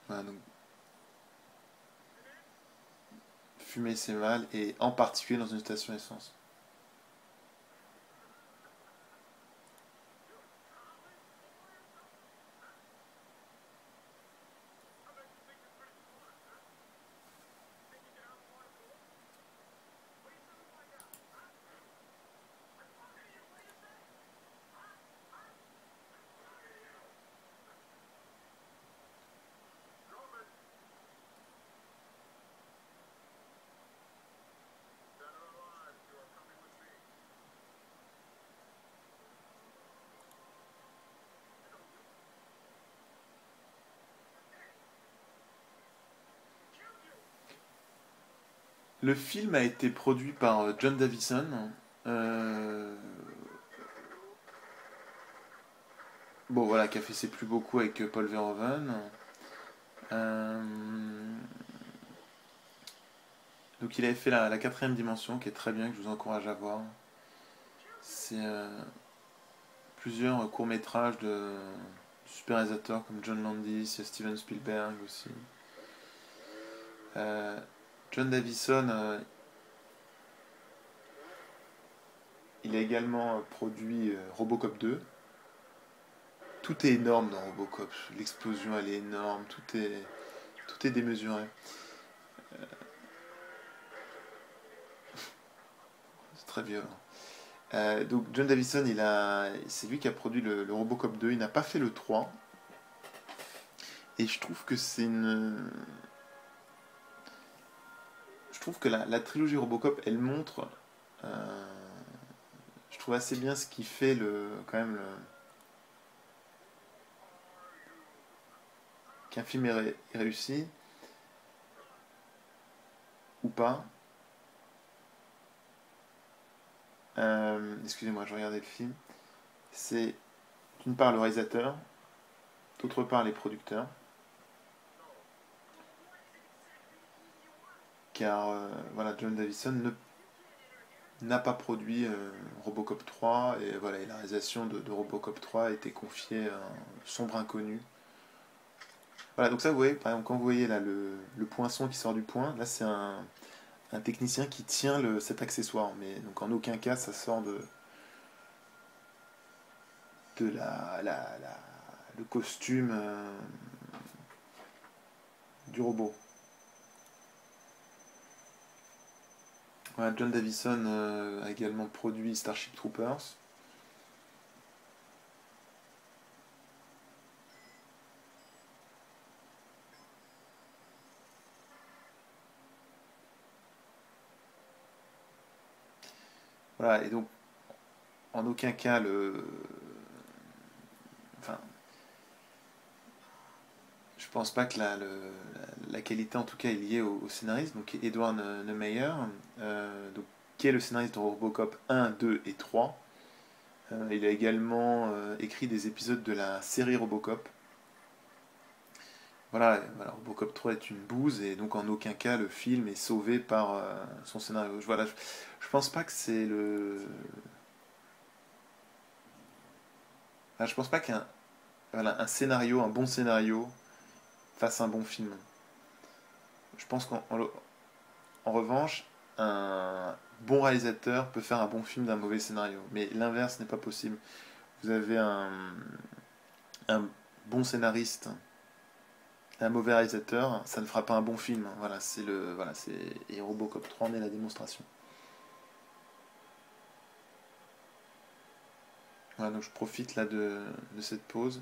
Voilà, donc, fumer c'est mal, et en particulier dans une station essence. Le film a été produit par John Davison. euh, bon, voilà, qui a fait ses plus beaux coups avec Paul Verhoeven. Euh, donc, il avait fait la quatrième dimension, qui est très bien, que je vous encourage à voir. C'est plusieurs courts-métrages de super réalisateurs comme John Landis, il y a Steven Spielberg aussi. Euh, John Davison, il a également produit Robocop 2. Tout est énorme dans Robocop. L'explosion, elle est énorme. Tout est démesuré. C'est très violent. Donc John Davison, c'est lui qui a produit le Robocop 2, il n'a pas fait le 3. Et je trouve que je trouve que la trilogie Robocop, elle montre, euh, je trouve assez bien ce qui fait quand même qu'un film est réussi ou pas. Excusez-moi, je regardais le film. C'est d'une part le réalisateur, d'autre part les producteurs, car voilà, John Davison n'a pas produit Robocop 3 et voilà, et la réalisation de Robocop 3 a été confiée à un sombre inconnu. Voilà, donc ça vous voyez, par exemple, quand vous voyez là le poinçon qui sort du point, là c'est un technicien qui tient cet accessoire, mais donc en aucun cas ça sort de le costume du robot. Voilà, John Davison a également produit Starship Troopers. Voilà, et donc en aucun cas enfin, je pense pas que la qualité en tout cas est liée au scénariste, donc Edward Nemeyer, donc, qui est le scénariste de Robocop 1, 2 et 3. Il a également écrit des épisodes de la série Robocop. Voilà, Robocop 3 est une bouse et donc en aucun cas le film est sauvé par son scénario. Je pense pas que c'est je pense pas qu'un voilà, un scénario, un bon scénario, fasse un bon film. Je pense en revanche, un bon réalisateur peut faire un bon film d'un mauvais scénario. Mais l'inverse n'est pas possible. Vous avez un bon scénariste, un mauvais réalisateur, ça ne fera pas un bon film. Et Robocop 3 en est la démonstration. Voilà, donc je profite là de cette pause.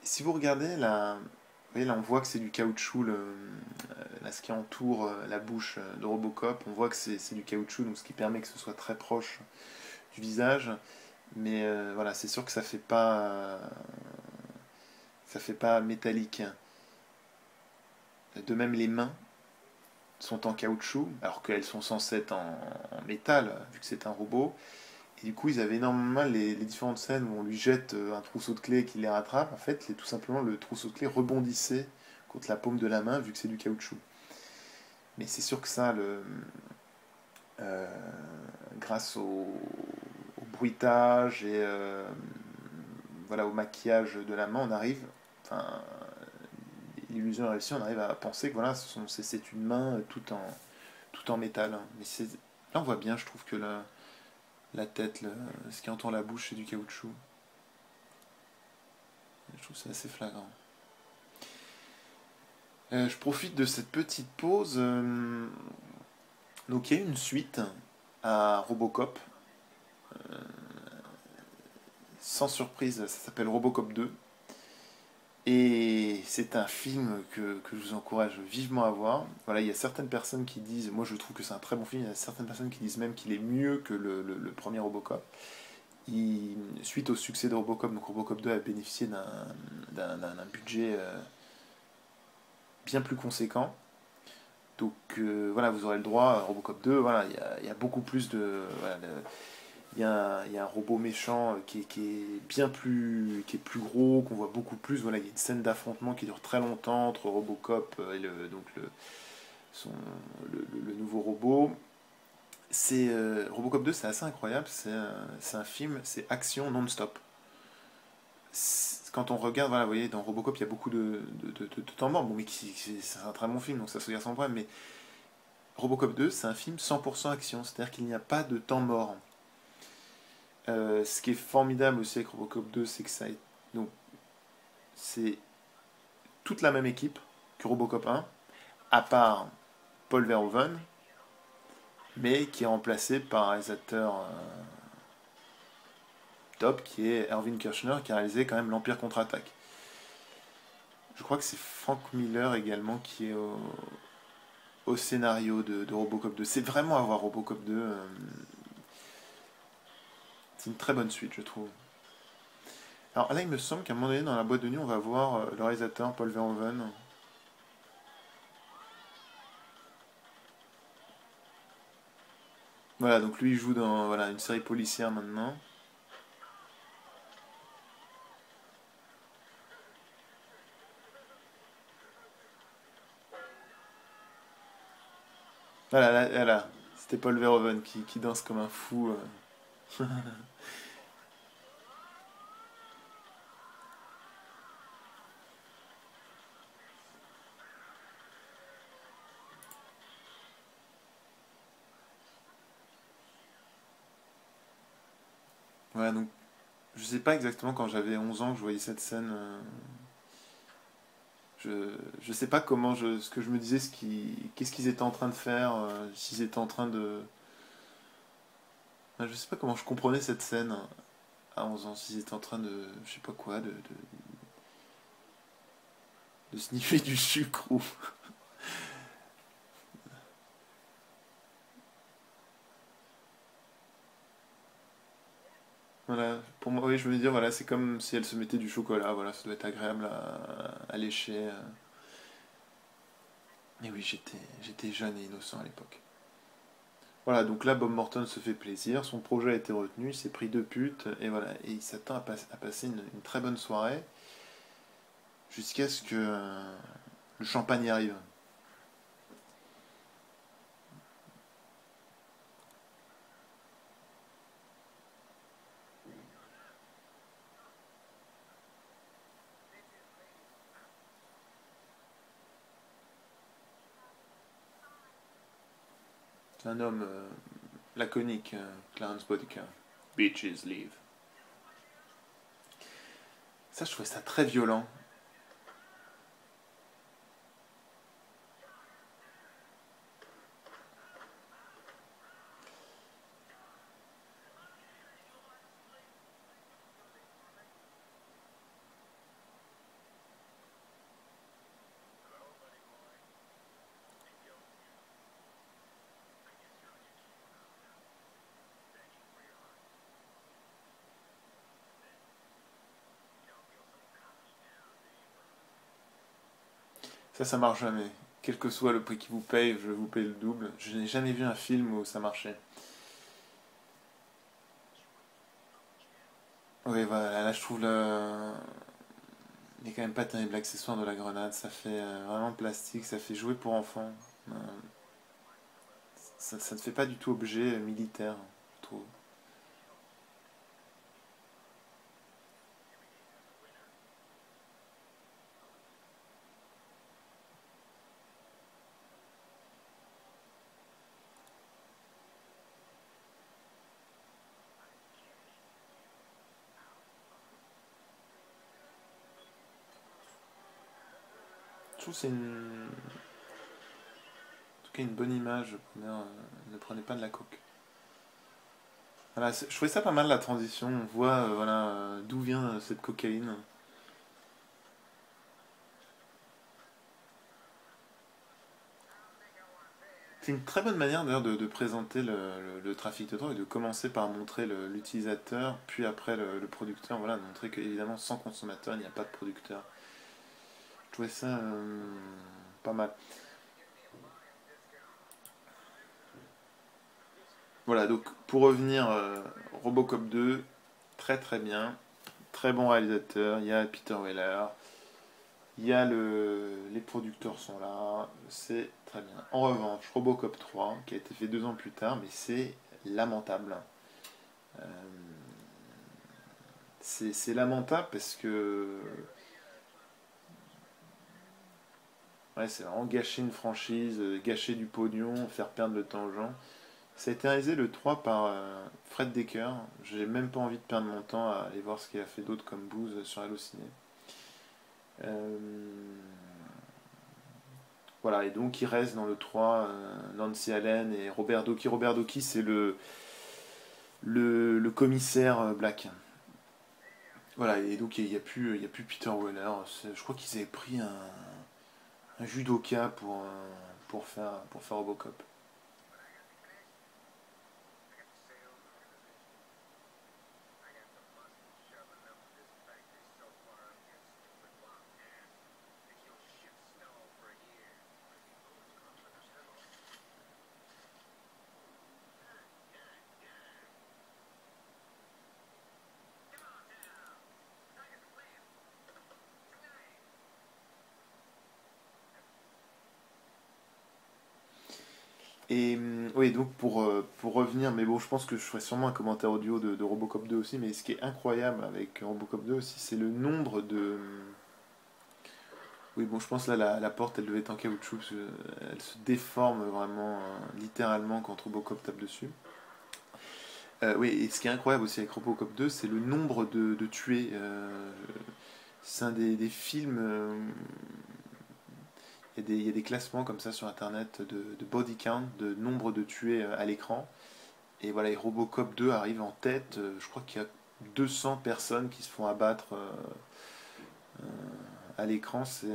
Si vous regardez là, vous voyez, là on voit que c'est du caoutchouc, là, ce qui entoure la bouche de Robocop, on voit que c'est du caoutchouc, donc ce qui permet que ce soit très proche du visage. Mais voilà, c'est sûr que ça fait pas métallique. De même, les mains sont en caoutchouc, alors qu'elles sont censées être en métal, vu que c'est un robot. Et du coup, ils avaient énormément les différentes scènes où on lui jette un trousseau de clés qui les rattrape. En fait, tout simplement, le trousseau de clés rebondissait contre la paume de la main, vu que c'est du caoutchouc. Mais c'est sûr que ça, euh, grâce au bruitage et voilà, au maquillage de la main, on arrive, enfin, l'illusion est réussie, on arrive à penser que voilà, c'est une main tout en métal. Mais là, on voit bien, je trouve que la tête, ce qui entoure la bouche, c'est du caoutchouc. Je trouve ça assez flagrant. Je profite de cette petite pause. Donc, il y a eu une suite à Robocop. Sans surprise, ça s'appelle Robocop 2. Et c'est un film que je vous encourage vivement à voir. Voilà, il y a certaines personnes qui disent, moi je trouve que c'est un très bon film, il y a certaines personnes qui disent même qu'il est mieux que le premier Robocop. Suite au succès de Robocop, donc Robocop 2 a bénéficié d'un budget bien plus conséquent. Donc voilà, vous aurez le droit, à Robocop 2, voilà, il y a beaucoup plus de... Voilà, il y a un robot méchant qui est bien plus, qui est plus gros, qu'on voit beaucoup plus. Voilà, il y a une scène d'affrontement qui dure très longtemps entre Robocop et son, le nouveau robot. Robocop 2, c'est assez incroyable. C'est un film, c'est action non-stop. Quand on regarde, voilà, vous voyez, dans Robocop, il y a beaucoup de temps mort. Bon, mais c'est un très bon film, donc ça se regarde sans problème. Mais Robocop 2, c'est un film 100% action, c'est-à-dire qu'il n'y a pas de temps mort. Ce qui est formidable aussi avec Robocop 2, c'est que donc c'est toute la même équipe que Robocop 1, à part Paul Verhoeven, mais qui est remplacé par un réalisateur top, qui est Irving Kershner, qui a réalisé quand même l'Empire contre-attaque. Je crois que c'est Frank Miller également qui est au scénario de Robocop 2. C'est vraiment à voir Robocop 2. C'est une très bonne suite, je trouve. Alors là, il me semble qu'à un moment donné, dans la boîte de nuit, on va voir le réalisateur Paul Verhoeven. Voilà, donc lui, il joue dans voilà, une série policière maintenant. Voilà, là, là, c'était Paul Verhoeven qui danse comme un fou. Voilà, donc je sais pas exactement quand j'avais 11 ans que je voyais cette scène. Je sais pas ce que je me disais, qu'est-ce qu'ils étaient en train de faire, s'ils étaient en train de. Je sais pas comment je comprenais cette scène à 11 ans, s'ils étaient en train de, je sais pas quoi, de sniffer du sucre ou. Voilà, pour moi, oui, je veux dire, voilà, c'est comme si elle se mettait du chocolat, voilà, ça doit être agréable à lécher. Mais oui, j'étais jeune et innocent à l'époque. Voilà, donc là, Bob Morton se fait plaisir, son projet a été retenu, il s'est pris deux putes, et voilà, et il s'attend à passer une très bonne soirée, jusqu'à ce que le champagne arrive. C'est un homme laconique, Clarence Boddicker. Bitches leave. Ça, je trouvais ça très violent. Ça marche jamais. Quel que soit le prix qu'il vous paye, je vous paye le double. Je n'ai jamais vu un film où ça marchait. Oui, voilà, là je trouve le. Il n'est quand même pas terrible l'accessoire de la grenade. Ça fait vraiment plastique, ça fait jouer pour enfants. Euh, ça ne fait pas du tout objet militaire, je trouve. Je trouve que c'est en tout cas une bonne image. Ne prenez pas de la coke. Voilà, je trouvais ça pas mal la transition. On voit voilà, d'où vient cette cocaïne. C'est une très bonne manière d'ailleurs de présenter le trafic de drogue et de commencer par montrer l'utilisateur, puis après le producteur. Voilà, de montrer qu'évidemment sans consommateur il n'y a pas de producteur. Je trouvais ça pas mal. Voilà, donc pour revenir, Robocop 2, très très bien, très bon réalisateur. Il y a Peter Weller, les producteurs sont là, c'est très bien. En revanche, Robocop 3, qui a été fait 2 ans plus tard, mais c'est lamentable. Euh, c'est lamentable parce que ouais, c'est vraiment gâcher une franchise, gâcher du pognon, faire perdre le temps aux gens. Ça a été réalisé le 3 par Fred Decker. J'ai même pas envie de perdre mon temps à aller voir ce qu'il a fait d'autre comme Booze sur Allociné. Euh, Voilà, et donc il reste dans le 3 Nancy Allen et Robert Docky. Robert Docky, c'est le commissaire Black. Voilà, et donc il y a plus Peter Weller. Je crois qu'ils avaient pris un judoka pour faire Robocop. Et oui, donc pour revenir, mais bon, je pense que je ferai sûrement un commentaire audio de Robocop 2 aussi, mais ce qui est incroyable avec Robocop 2 aussi, c'est le nombre de... Oui, bon, je pense là, la porte, elle devait être en caoutchouc, parce elle se déforme vraiment, littéralement, quand Robocop tape dessus. Oui, et ce qui est incroyable aussi avec Robocop 2, c'est le nombre de tués. C'est un des films... il y a des classements comme ça sur Internet de body count, de nombre de tués à l'écran. Et voilà, et Robocop 2 arrive en tête. Je crois qu'il y a 200 personnes qui se font abattre à l'écran. C'est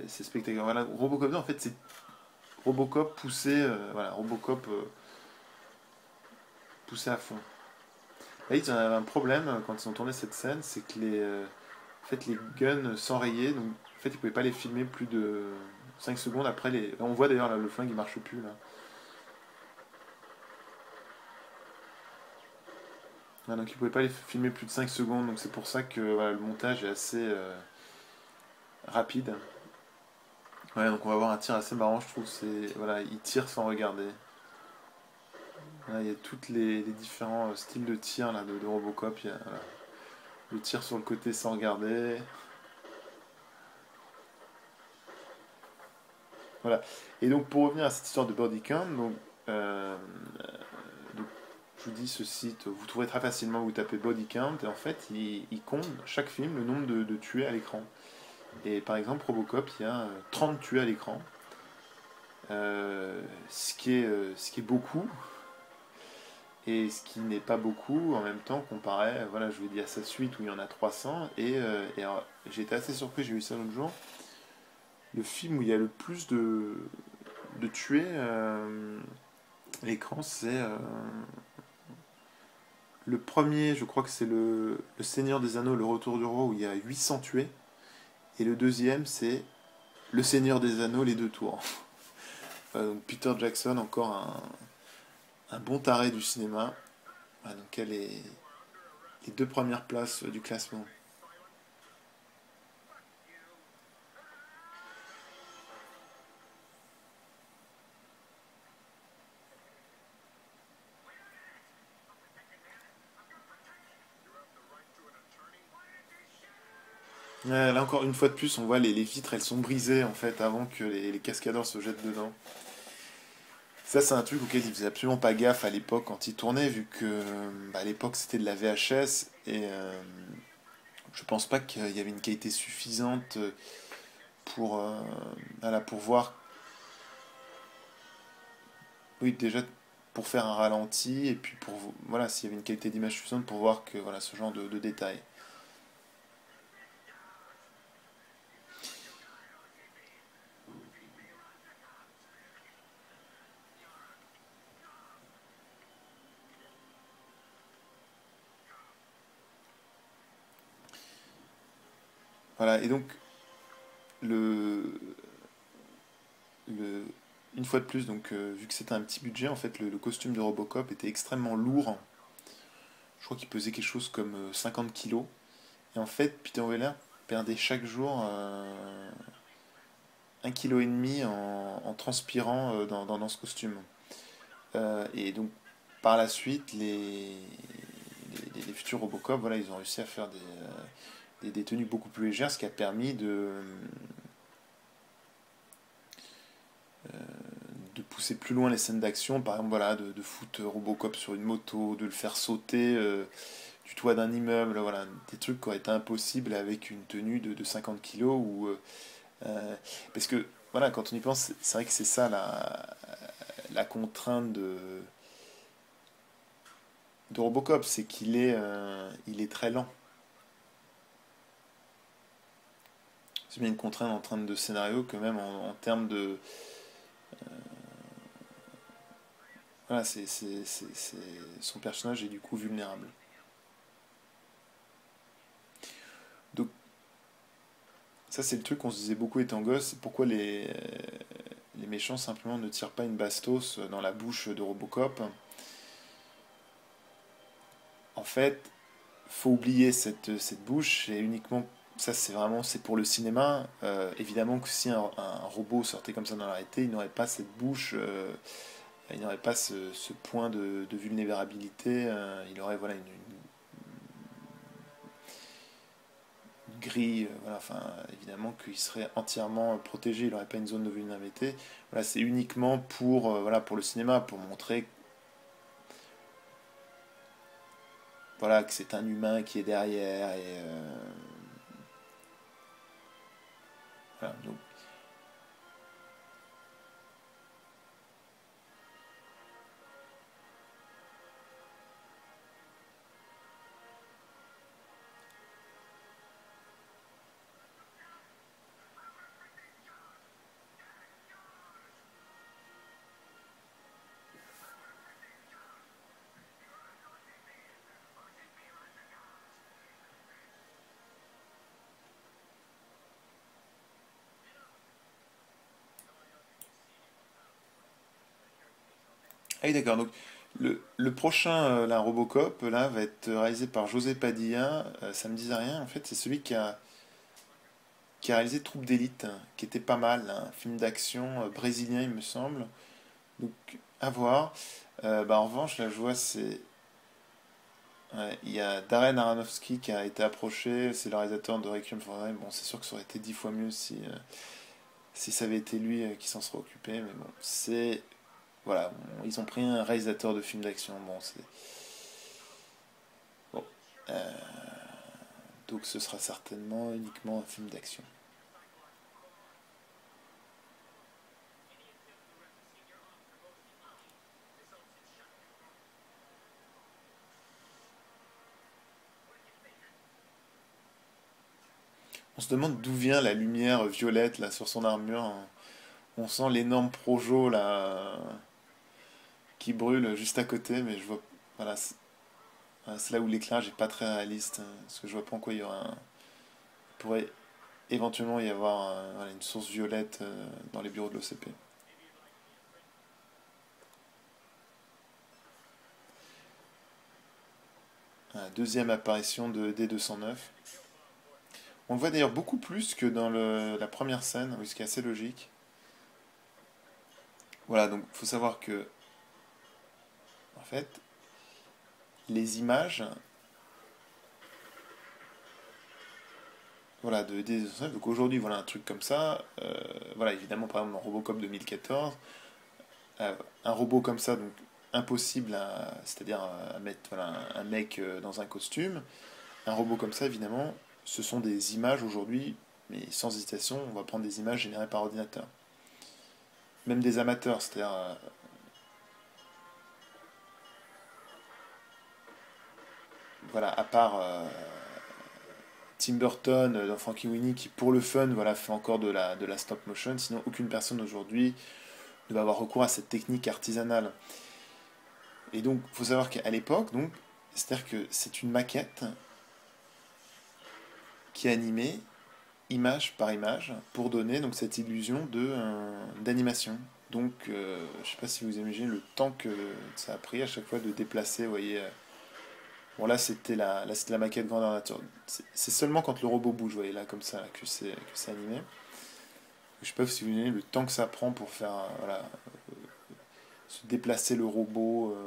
spectaculaire. Voilà, Robocop 2, en fait, c'est Robocop poussé, voilà, Robocop poussé à fond. Là, ils avaient un problème quand ils ont tourné cette scène, c'est que en fait, les guns s'enrayaient, donc en fait, ils pouvaient pas les filmer plus de 5 secondes après les. On voit d'ailleurs là, le flingue il marche plus là. Ah, donc ils pouvaient pas les filmer plus de 5 secondes, donc c'est pour ça que voilà, le montage est assez rapide. Ouais, donc on va voir un tir assez marrant, je trouve. C'est voilà, il tire sans regarder. Là, il y a tous les différents styles de tir là, de Robocop. Il y a voilà, le tir sur le côté sans regarder. Voilà. Et donc pour revenir à cette histoire de body count, euh, donc, je vous dis ce site, vous trouverez très facilement, vous tapez body count et en fait il compte chaque film le nombre de tués à l'écran. Et par exemple Robocop, il y a 30 tués à l'écran, ce qui est beaucoup. Et ce qui n'est pas beaucoup en même temps comparé, voilà, je vous dis à sa suite où il y en a 300. Et alors, j'ai été assez surpris, j'ai vu ça l'autre jour. Le film où il y a le plus de tués à l'écran, c'est le premier, je crois que c'est le Seigneur des Anneaux, le Retour du Roi, où il y a 800 tués. Et le deuxième, c'est le Seigneur des Anneaux, les deux tours. Donc Peter Jackson, encore un bon taré du cinéma. Donc elle est les deux premières places du classement. Là encore une fois de plus, on voit les vitres, elles sont brisées en fait avant que les cascadeurs se jettent dedans. Ça, c'est un truc auquel ils faisaient absolument pas gaffe à l'époque quand ils tournaient, vu que à l'époque c'était de la VHS et je pense pas qu'il y avait une qualité suffisante pour, voilà, pour voir, oui, déjà pour faire un ralenti et puis pour, voilà, s'il y avait une qualité d'image suffisante pour voir que, voilà, ce genre de détails. Voilà, et donc, le, le, une fois de plus, donc, vu que c'était un petit budget, en fait, le costume de Robocop était extrêmement lourd. Je crois qu'il pesait quelque chose comme 50 kilos. Et en fait, Peter Weller perdait chaque jour 1,5 kg en transpirant dans ce costume. Et donc, par la suite, les futurs Robocop, voilà, ils ont réussi à faire des tenues beaucoup plus légères, ce qui a permis de pousser plus loin les scènes d'action. Par exemple, voilà, de foutre Robocop sur une moto, de le faire sauter du toit d'un immeuble, voilà, des trucs qui auraient été impossibles avec une tenue de 50 kilos ou parce que voilà, quand on y pense, c'est vrai que c'est ça la contrainte de Robocop, c'est il est très lent. C'est bien une contrainte en termes de scénario que même en termes de voilà, son personnage est du coup vulnérable. Donc ça c'est le truc qu'on se disait beaucoup étant gosse, c'est pourquoi les méchants simplement ne tirent pas une bastos dans la bouche de Robocop. En fait, faut oublier cette bouche et uniquement ça c'est vraiment c'est pour le cinéma. Évidemment que si un robot sortait comme ça dans la réalité, il n'aurait pas cette bouche, il n'aurait pas ce point de vulnérabilité. Il aurait voilà une grille, voilà, enfin évidemment qu'il serait entièrement protégé, il n'aurait pas une zone de vulnérabilité. Voilà, c'est uniquement pour voilà pour le cinéma, pour montrer voilà que c'est un humain qui est derrière et voilà, donc ah oui, d'accord. Donc, le prochain, la Robocop, là, va être réalisé par José Padilla. Ça me disait rien. En fait, c'est celui qui a réalisé Troupe d'élite, hein, qui était pas mal, hein, un film d'action brésilien, il me semble. Donc, à voir. Bah, en revanche, là, je vois, il y a Darren Aronofsky qui a été approché. C'est le réalisateur de Requiem for a Dream. Bon, c'est sûr que ça aurait été 10 fois mieux si ça avait été lui qui s'en serait occupé. Mais bon, c'est. Voilà, bon, ils ont pris un réalisateur de films d'action. Bon, c'est. Bon. Euh, Donc ce sera certainement uniquement un film d'action. On se demande d'où vient la lumière violette là sur son armure, hein. On sent l'énorme projo là qui brûle juste à côté, mais je vois. Voilà, c'est là où l'éclairage est pas très réaliste, hein, parce que je vois pas en quoi il y aura il pourrait éventuellement y avoir voilà, une source violette dans les bureaux de l'OCP. Deuxième apparition de D209. On le voit d'ailleurs beaucoup plus que dans la première scène, ce qui est assez logique. Voilà, donc il faut savoir que, en fait, les images voilà, de des donc aujourd'hui, voilà un truc comme ça. Voilà, évidemment, par exemple, dans Robocop 2014, un robot comme ça, donc impossible c'est-à-dire à mettre voilà, un mec dans un costume. Un robot comme ça, évidemment, ce sont des images aujourd'hui, mais sans hésitation, on va prendre des images générées par ordinateur. Même des amateurs, c'est-à-dire, voilà, à part Tim Burton dans Frankie Winnie qui, pour le fun, voilà, fait encore de la stop motion, sinon aucune personne aujourd'hui ne va avoir recours à cette technique artisanale. Et donc, il faut savoir qu'à l'époque, donc, c'est-à-dire que c'est une maquette qui est animée image par image pour donner donc cette illusion d'animation. Donc, je ne sais pas si vous imaginez le temps que ça a pris à chaque fois de déplacer. Vous voyez, bon là c'était la maquette grandeur nature. C'est seulement quand le robot bouge, vous voyez là comme ça là, que c'est animé. Je sais pas si vous imaginez le temps que ça prend pour faire voilà se déplacer le robot,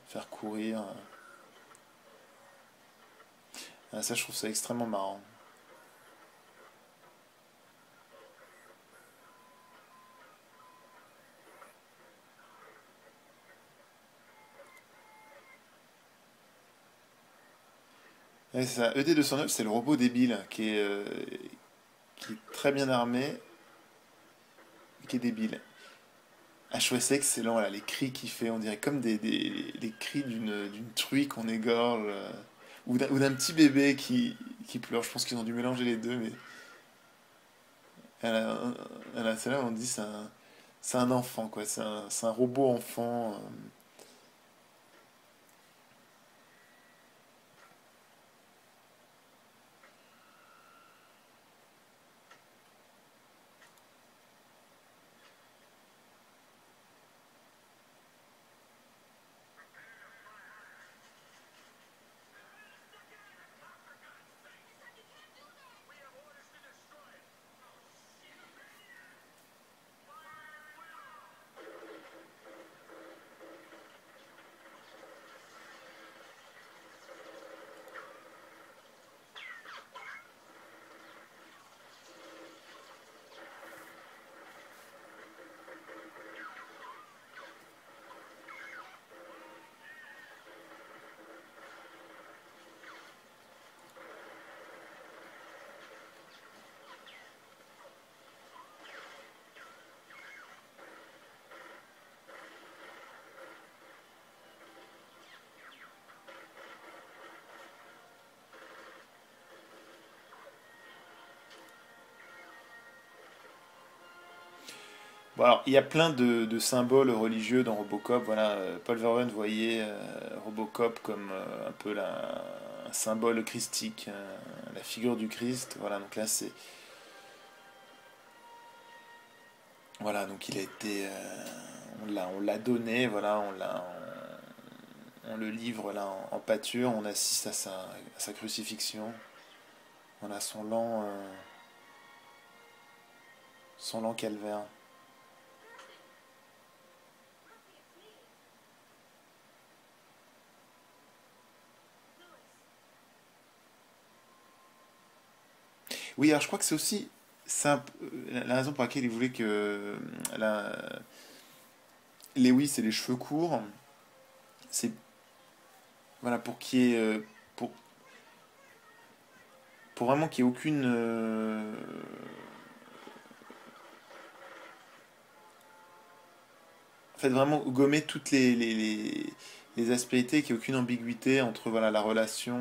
faire courir. Ah, ça je trouve ça extrêmement marrant. Ouais, c'est ça. ED-209, c'est le robot débile qui est très bien armé et qui est débile. HOS excellent, là, les cris qu'il fait, on dirait comme les cris d'une truie qu'on égorge, ou d'un petit bébé qui pleure. Je pense qu'ils ont dû mélanger les deux, mais celle-là, on dit c'est un enfant, quoi. C'est un robot enfant. Bon, alors, il y a plein de symboles religieux dans Robocop. Voilà, Paul Verhoeven voyait Robocop comme un peu un symbole christique, la figure du Christ. Voilà, donc là, voilà, donc il a été, on l'a donné, voilà, on le livre là en pâture, on assiste à sa crucifixion. Voilà, son lent calvaire. Oui, alors je crois que c'est aussi ça, la raison pour laquelle il voulait que la, Lewis ait les cheveux courts, c'est voilà pour qu'il y ait, pour, pour vraiment qu'il n'y ait aucune, en fait vraiment gommer toutes les aspérités, qu'il n'y ait aucune ambiguïté entre voilà la relation,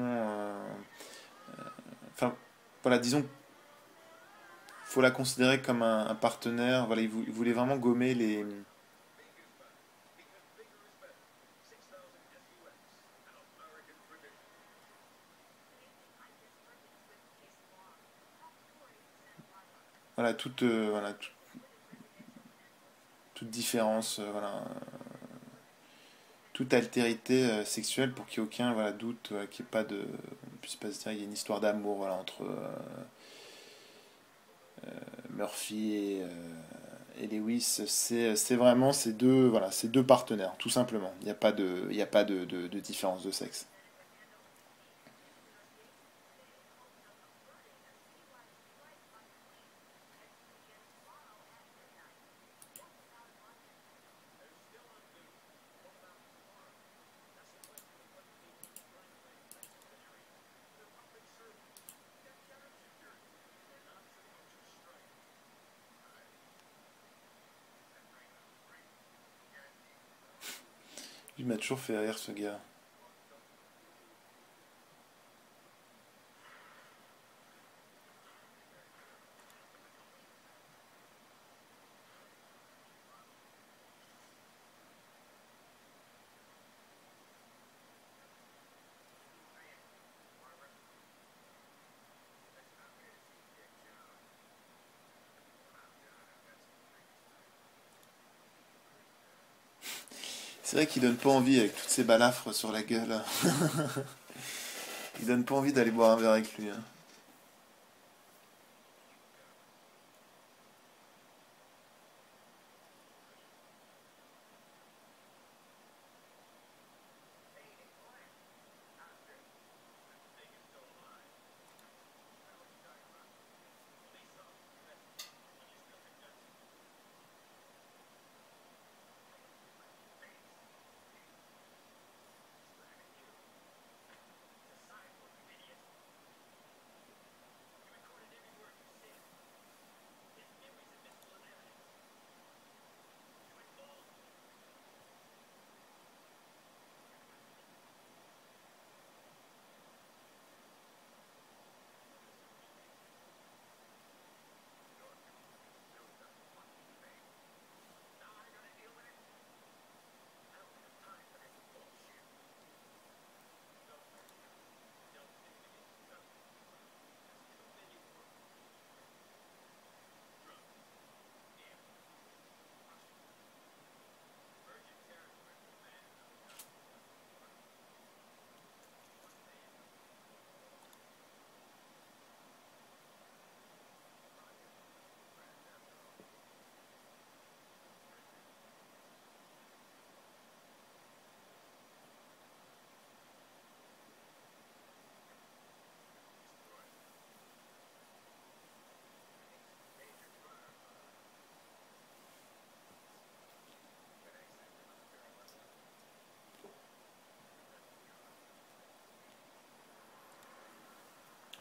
enfin voilà disons faut la considérer comme un partenaire. Voilà, il voulait vraiment gommer voilà, toute différence, voilà, toute altérité sexuelle pour qu'il n'y ait aucun voilà, doute, qu'il n'y ait pas de. On puisse pas se dire qu'il y a une histoire d'amour voilà, entre Murphy et Lewis. C'est vraiment voilà, ces deux partenaires, tout simplement. Il n'y a pas il y a pas de différence de sexe. Il m'a toujours fait rire ce gars. C'est vrai qu'il donne pas envie avec toutes ces balafres sur la gueule. Il donne pas envie d'aller boire un verre avec lui, hein.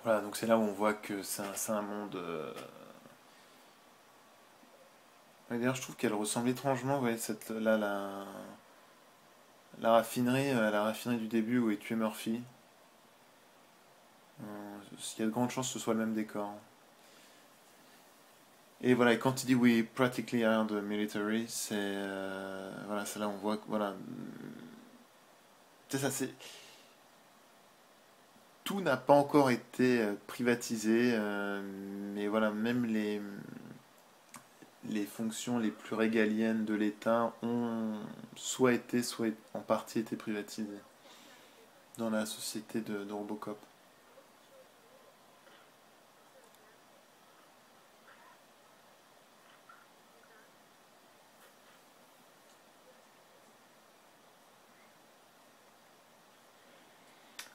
Voilà, donc c'est là où on voit que c'est un monde. Ouais, d'ailleurs, je trouve qu'elle ressemble étrangement, ouais, là, la raffinerie du début où est tué Murphy. Il y a de grandes chances que ce soit le même décor. Et voilà, et quand il dit we practically are the military, voilà, c'est là où on voit que voilà, c'est ça, c'est tout n'a pas encore été privatisé, mais voilà, même les fonctions les plus régaliennes de l'État ont soit été, soit en partie été privatisées dans la société de Robocop.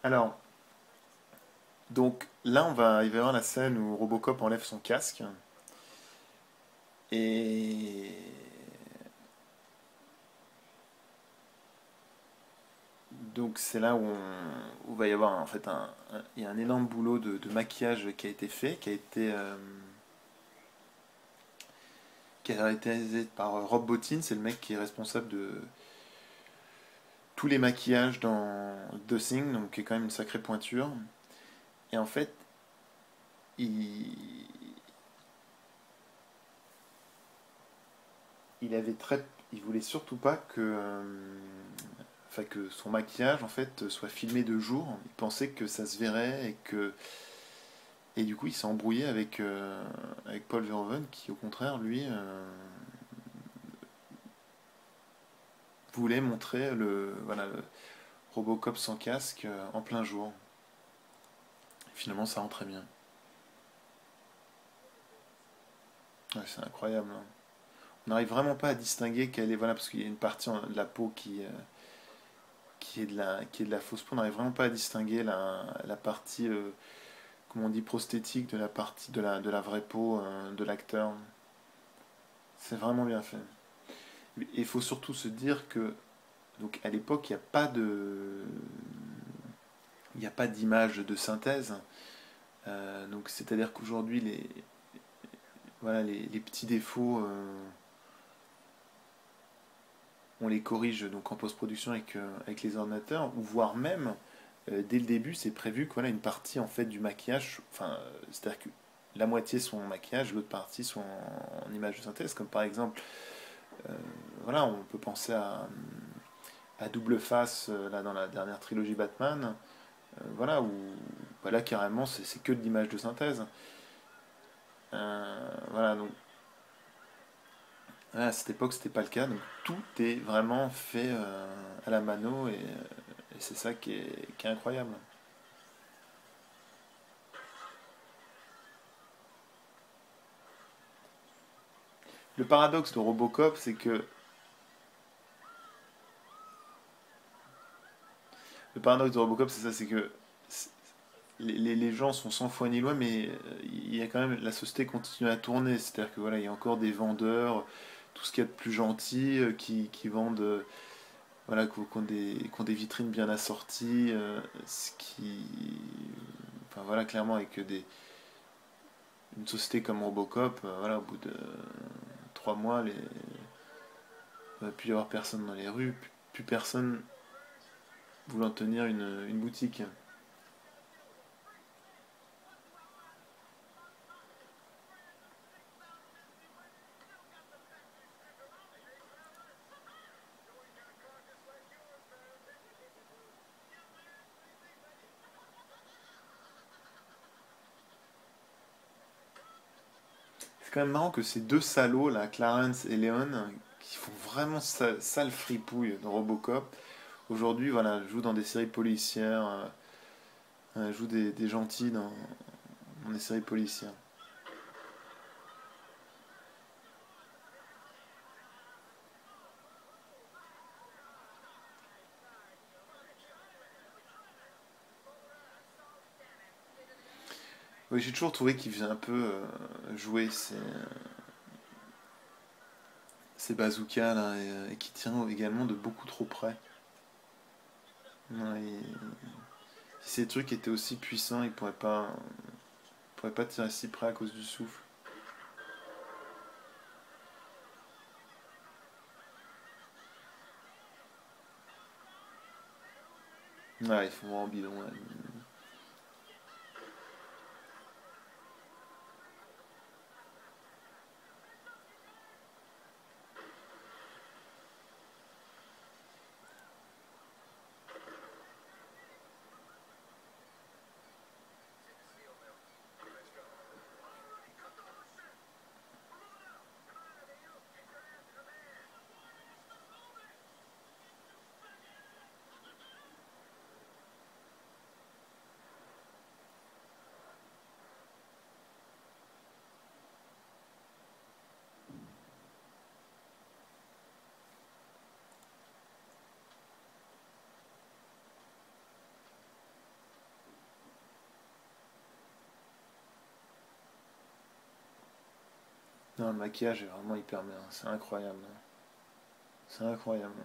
Alors, donc là, il va y avoir la scène où Robocop enlève son casque et donc c'est là où va y avoir en fait il y a un énorme boulot de maquillage qui a été fait, qui a été réalisé par Rob Bottin, c'est le mec qui est responsable de tous les maquillages dans The Thing, donc qui est quand même une sacrée pointure. Et en fait, il, il avait très, il voulait surtout pas enfin que son maquillage en fait soit filmé de jour. Il pensait que ça se verrait et du coup il s'est embrouillé avec Paul Verhoeven qui au contraire lui voulait montrer le Robocop sans casque en plein jour. Finalement ça rend très bien. Ouais, c'est incroyable, hein. On n'arrive vraiment pas à distinguer quelle est voilà parce qu'il y a une partie de la peau qui est de la fausse peau. On n'arrive vraiment pas à distinguer la partie comme on dit prosthétique de la partie de la vraie peau de l'acteur. C'est vraiment bien fait. Et il faut surtout se dire que donc à l'époque il n'y a pas d'image de synthèse. Donc c'est-à-dire qu'aujourd'hui voilà, les petits défauts on les corrige donc en post-production avec les ordinateurs, ou voire même dès le début c'est prévu que voilà, une partie en fait du maquillage, enfin c'est-à-dire que la moitié sont en maquillage, l'autre partie sont en image de synthèse, comme par exemple voilà, on peut penser à Double Face là dans la dernière trilogie Batman, voilà, où voilà, carrément c'est que de l'image de synthèse. Voilà, donc à cette époque c'était pas le cas, donc tout est vraiment fait à la mano et c'est ça qui est incroyable. Le paradoxe de Robocop, c'est que le paradoxe de Robocop, c'est ça, c'est que les gens sont sans foi ni loi, mais il y a quand même la société continue à tourner. C'est-à-dire que voilà, il y a encore des vendeurs, tout ce qu'il y a de plus gentil, qui vendent, voilà, qui ont des vitrines bien assorties, ce qui, enfin voilà, clairement avec une société comme Robocop, voilà, au bout de 3 mois, il n'y va plus y avoir personne dans les rues, plus personne voulant tenir une boutique. C'est quand même marrant que ces deux salauds, là, Clarence et Leon, qui font vraiment sale fripouille dans Robocop, aujourd'hui, voilà, jouent dans des séries policières, jouent des gentils dans des séries policières. Oui, j'ai toujours trouvé qu'ils faisaient un peu jouer ces bazookas là et qui tirent également de beaucoup trop près. Ouais, Si ces trucs étaient aussi puissants, ils pourraient pas tirer si près à cause du souffle. Ouais, ils font vraiment bidon. Ouais. Non, le maquillage est vraiment hyper bien. C'est incroyable. C'est incroyable.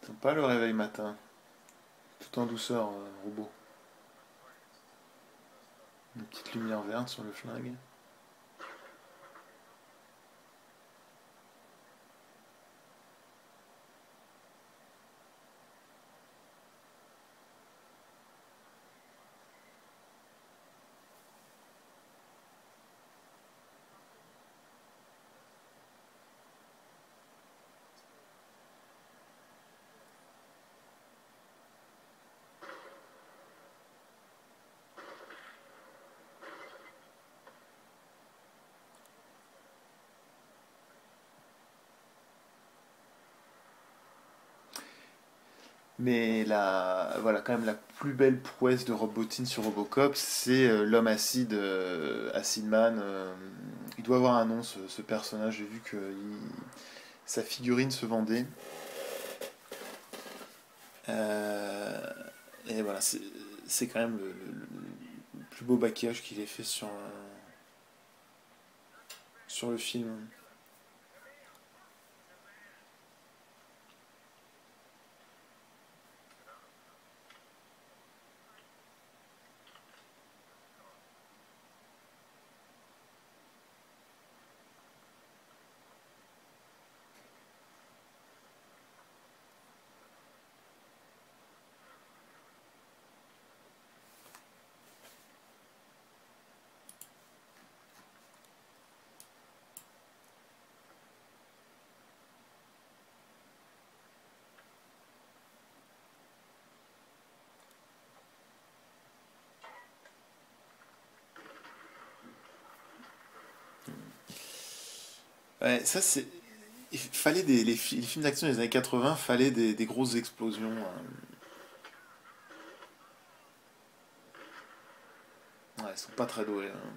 Sympa le réveil matin. Tout en douceur, robot. Une petite lumière verte sur le flingue. Mais voilà, quand même la plus belle prouesse de Robotine sur Robocop, c'est l'homme acide, Acid Man. Il doit avoir un nom, ce personnage. J'ai vu que sa figurine se vendait. Euh, et voilà, c'est quand même le plus beau maquillage qu'il ait fait sur le film. Ouais, ça c'est. Il fallait les films d'action des années 80, fallait des grosses explosions. Ouais, ils sont pas très doués, hein.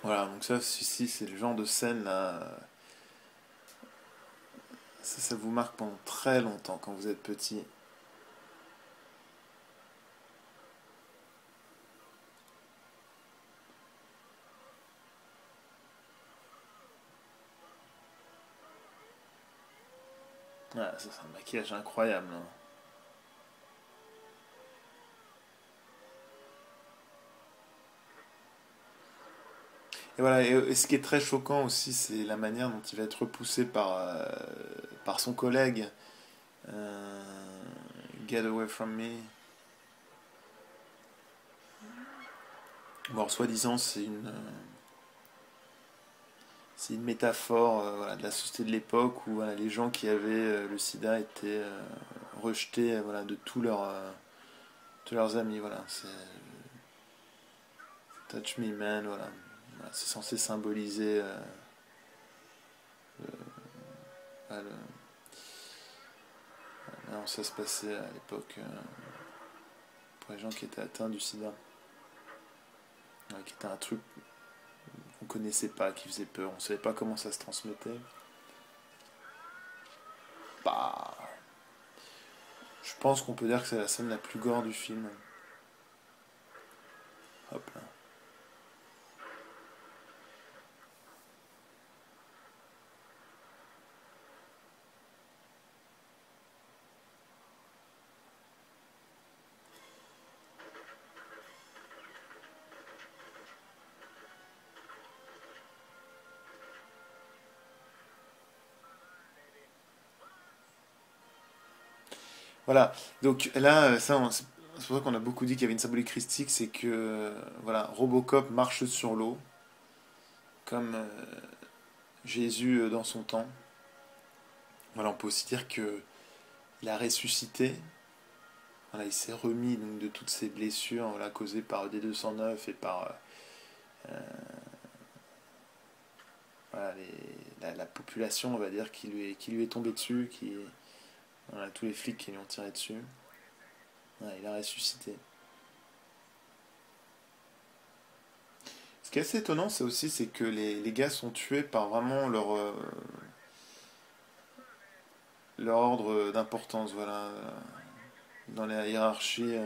Voilà, donc ça, si c'est le genre de scène là, ça vous marque pendant très longtemps quand vous êtes petit. Ouais, ça c'est un maquillage incroyable, hein. Et voilà, et ce qui est très choquant aussi, c'est la manière dont il va être repoussé par son collègue. Euh, Get away from me. Bon, soi-disant, c'est une métaphore voilà, de la société de l'époque où voilà, les gens qui avaient le sida étaient rejetés voilà, de tous leurs amis. Voilà, c'est Touch Me Man, voilà. Voilà, c'est censé symboliser voilà, comment ça se passait à l'époque pour les gens qui étaient atteints du sida. Ouais, qui était un truc qu'on connaissait pas, qui faisait peur. On savait pas comment ça se transmettait. Bah, je pense qu'on peut dire que c'est la scène la plus gore du film. Hop là. Voilà. Donc là, c'est pour ça qu'on a beaucoup dit qu'il y avait une symbolique christique, c'est que voilà, Robocop marche sur l'eau, comme Jésus dans son temps. Voilà, on peut aussi dire que il a ressuscité. Voilà, il s'est remis donc, de toutes ces blessures voilà, causées par D209 et par voilà, la population, on va dire, qui lui est tombée dessus, voilà, tous les flics qui lui ont tiré dessus. Voilà, il a ressuscité. Ce qui est assez étonnant, c'est aussi c'est que les gars sont tués par vraiment leur ordre d'importance, voilà, dans la hiérarchie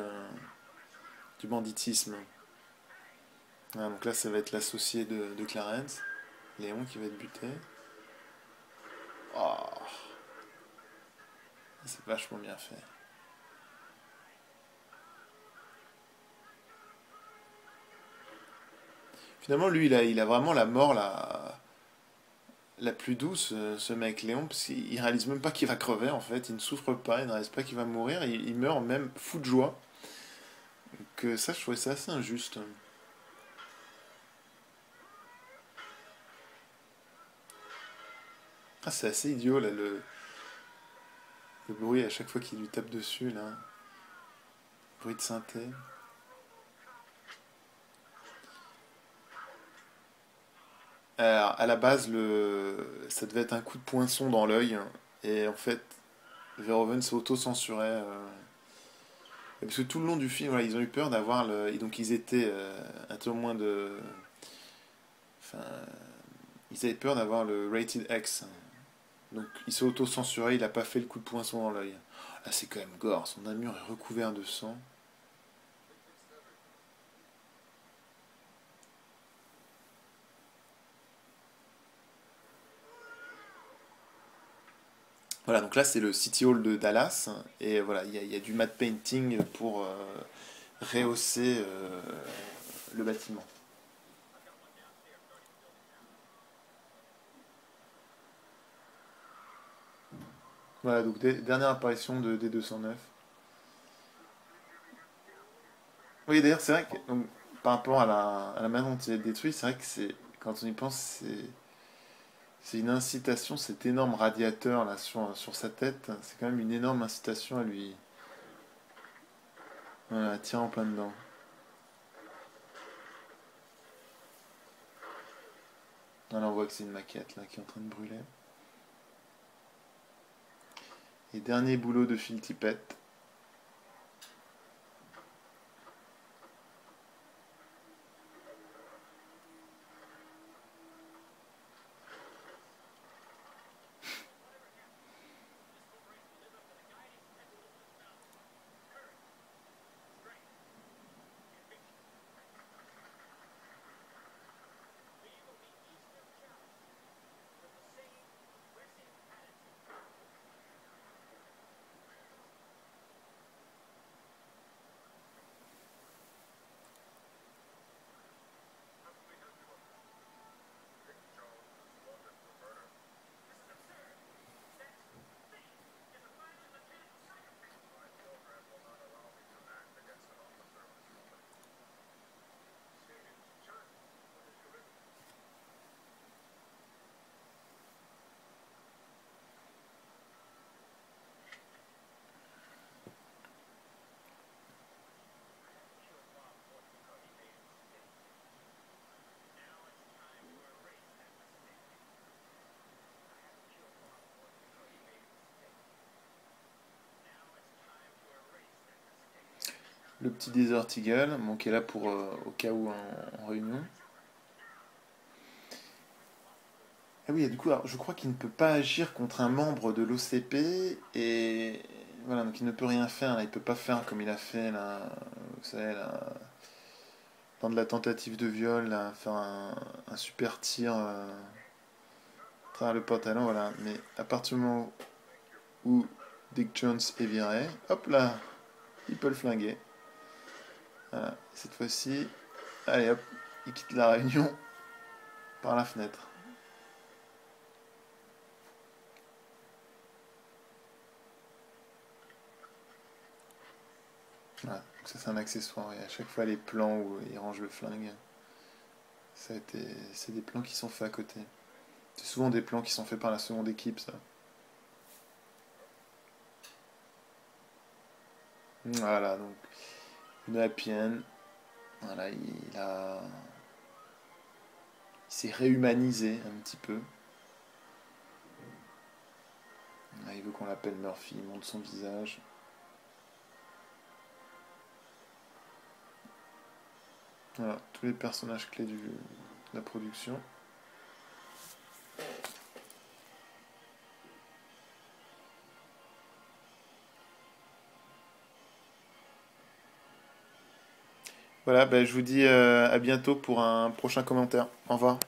du banditisme. Voilà, donc là, ça va être l'associé de Clarence, Léon, qui va être buté. Oh, c'est vachement bien fait. Finalement, lui, il a vraiment la mort la plus douce, ce mec Léon, parce qu'il réalise même pas qu'il va crever, en fait. Il ne souffre pas, il ne réalise pas qu'il va mourir. Il meurt même fou de joie. Donc ça, je trouvais ça assez injuste. Ah, c'est assez idiot, là, le bruit à chaque fois qu'il lui tape dessus, là. Bruit de synthé. Alors, à la base, ça devait être un coup de poinçon dans l'œil. Et en fait, Verhoeven s'est auto-censuré. Parce que tout le long du film, voilà, ils ont eu peur d'avoir le. Et donc, ils étaient un témoin de. Enfin, ils avaient peur d'avoir le rated X. Donc, il s'est auto-censuré, il a pas fait le coup de poinçon dans l'œil. Là, c'est quand même gore. Son armure est recouvert de sang. Voilà, donc là, c'est le City Hall de Dallas. Et voilà, il y a du matte painting pour rehausser le bâtiment. Voilà, donc dernière apparition de D209. Oui, d'ailleurs, c'est vrai que donc, par rapport à la manière dont il est détruit, c'est vrai que quand on y pense, c'est une incitation, cet énorme radiateur là sur sa tête, c'est quand même une énorme incitation à lui voilà, à tirer en plein dedans. Là, on voit que c'est une maquette là qui est en train de brûler. Et dernier boulot de Phil Tippett. Le petit Desert Eagle, bon, qui est là pour au cas où en réunion. Ah oui, et du coup, alors, je crois qu'il ne peut pas agir contre un membre de l'OCP et voilà, donc il ne peut rien faire. Là, il peut pas faire comme il a fait là, vous savez, là, dans de la tentative de viol, là, faire un super tir à travers le pantalon, voilà. Mais à partir du moment où Dick Jones est viré, hop là, il peut le flinguer. Voilà, cette fois-ci, allez hop, il quitte la réunion par la fenêtre. Voilà, donc ça c'est un accessoire. Et à chaque fois les plans où il range le flingue, c'est des plans qui sont faits à côté. C'est souvent des plans qui sont faits par la seconde équipe, ça. Voilà, donc une happy end. Voilà, il s'est réhumanisé un petit peu. Là, il veut qu'on l'appelle Murphy, il montre son visage. Voilà, tous les personnages clés de la production. Voilà, ben, je vous dis à bientôt pour un prochain commentaire. Au revoir.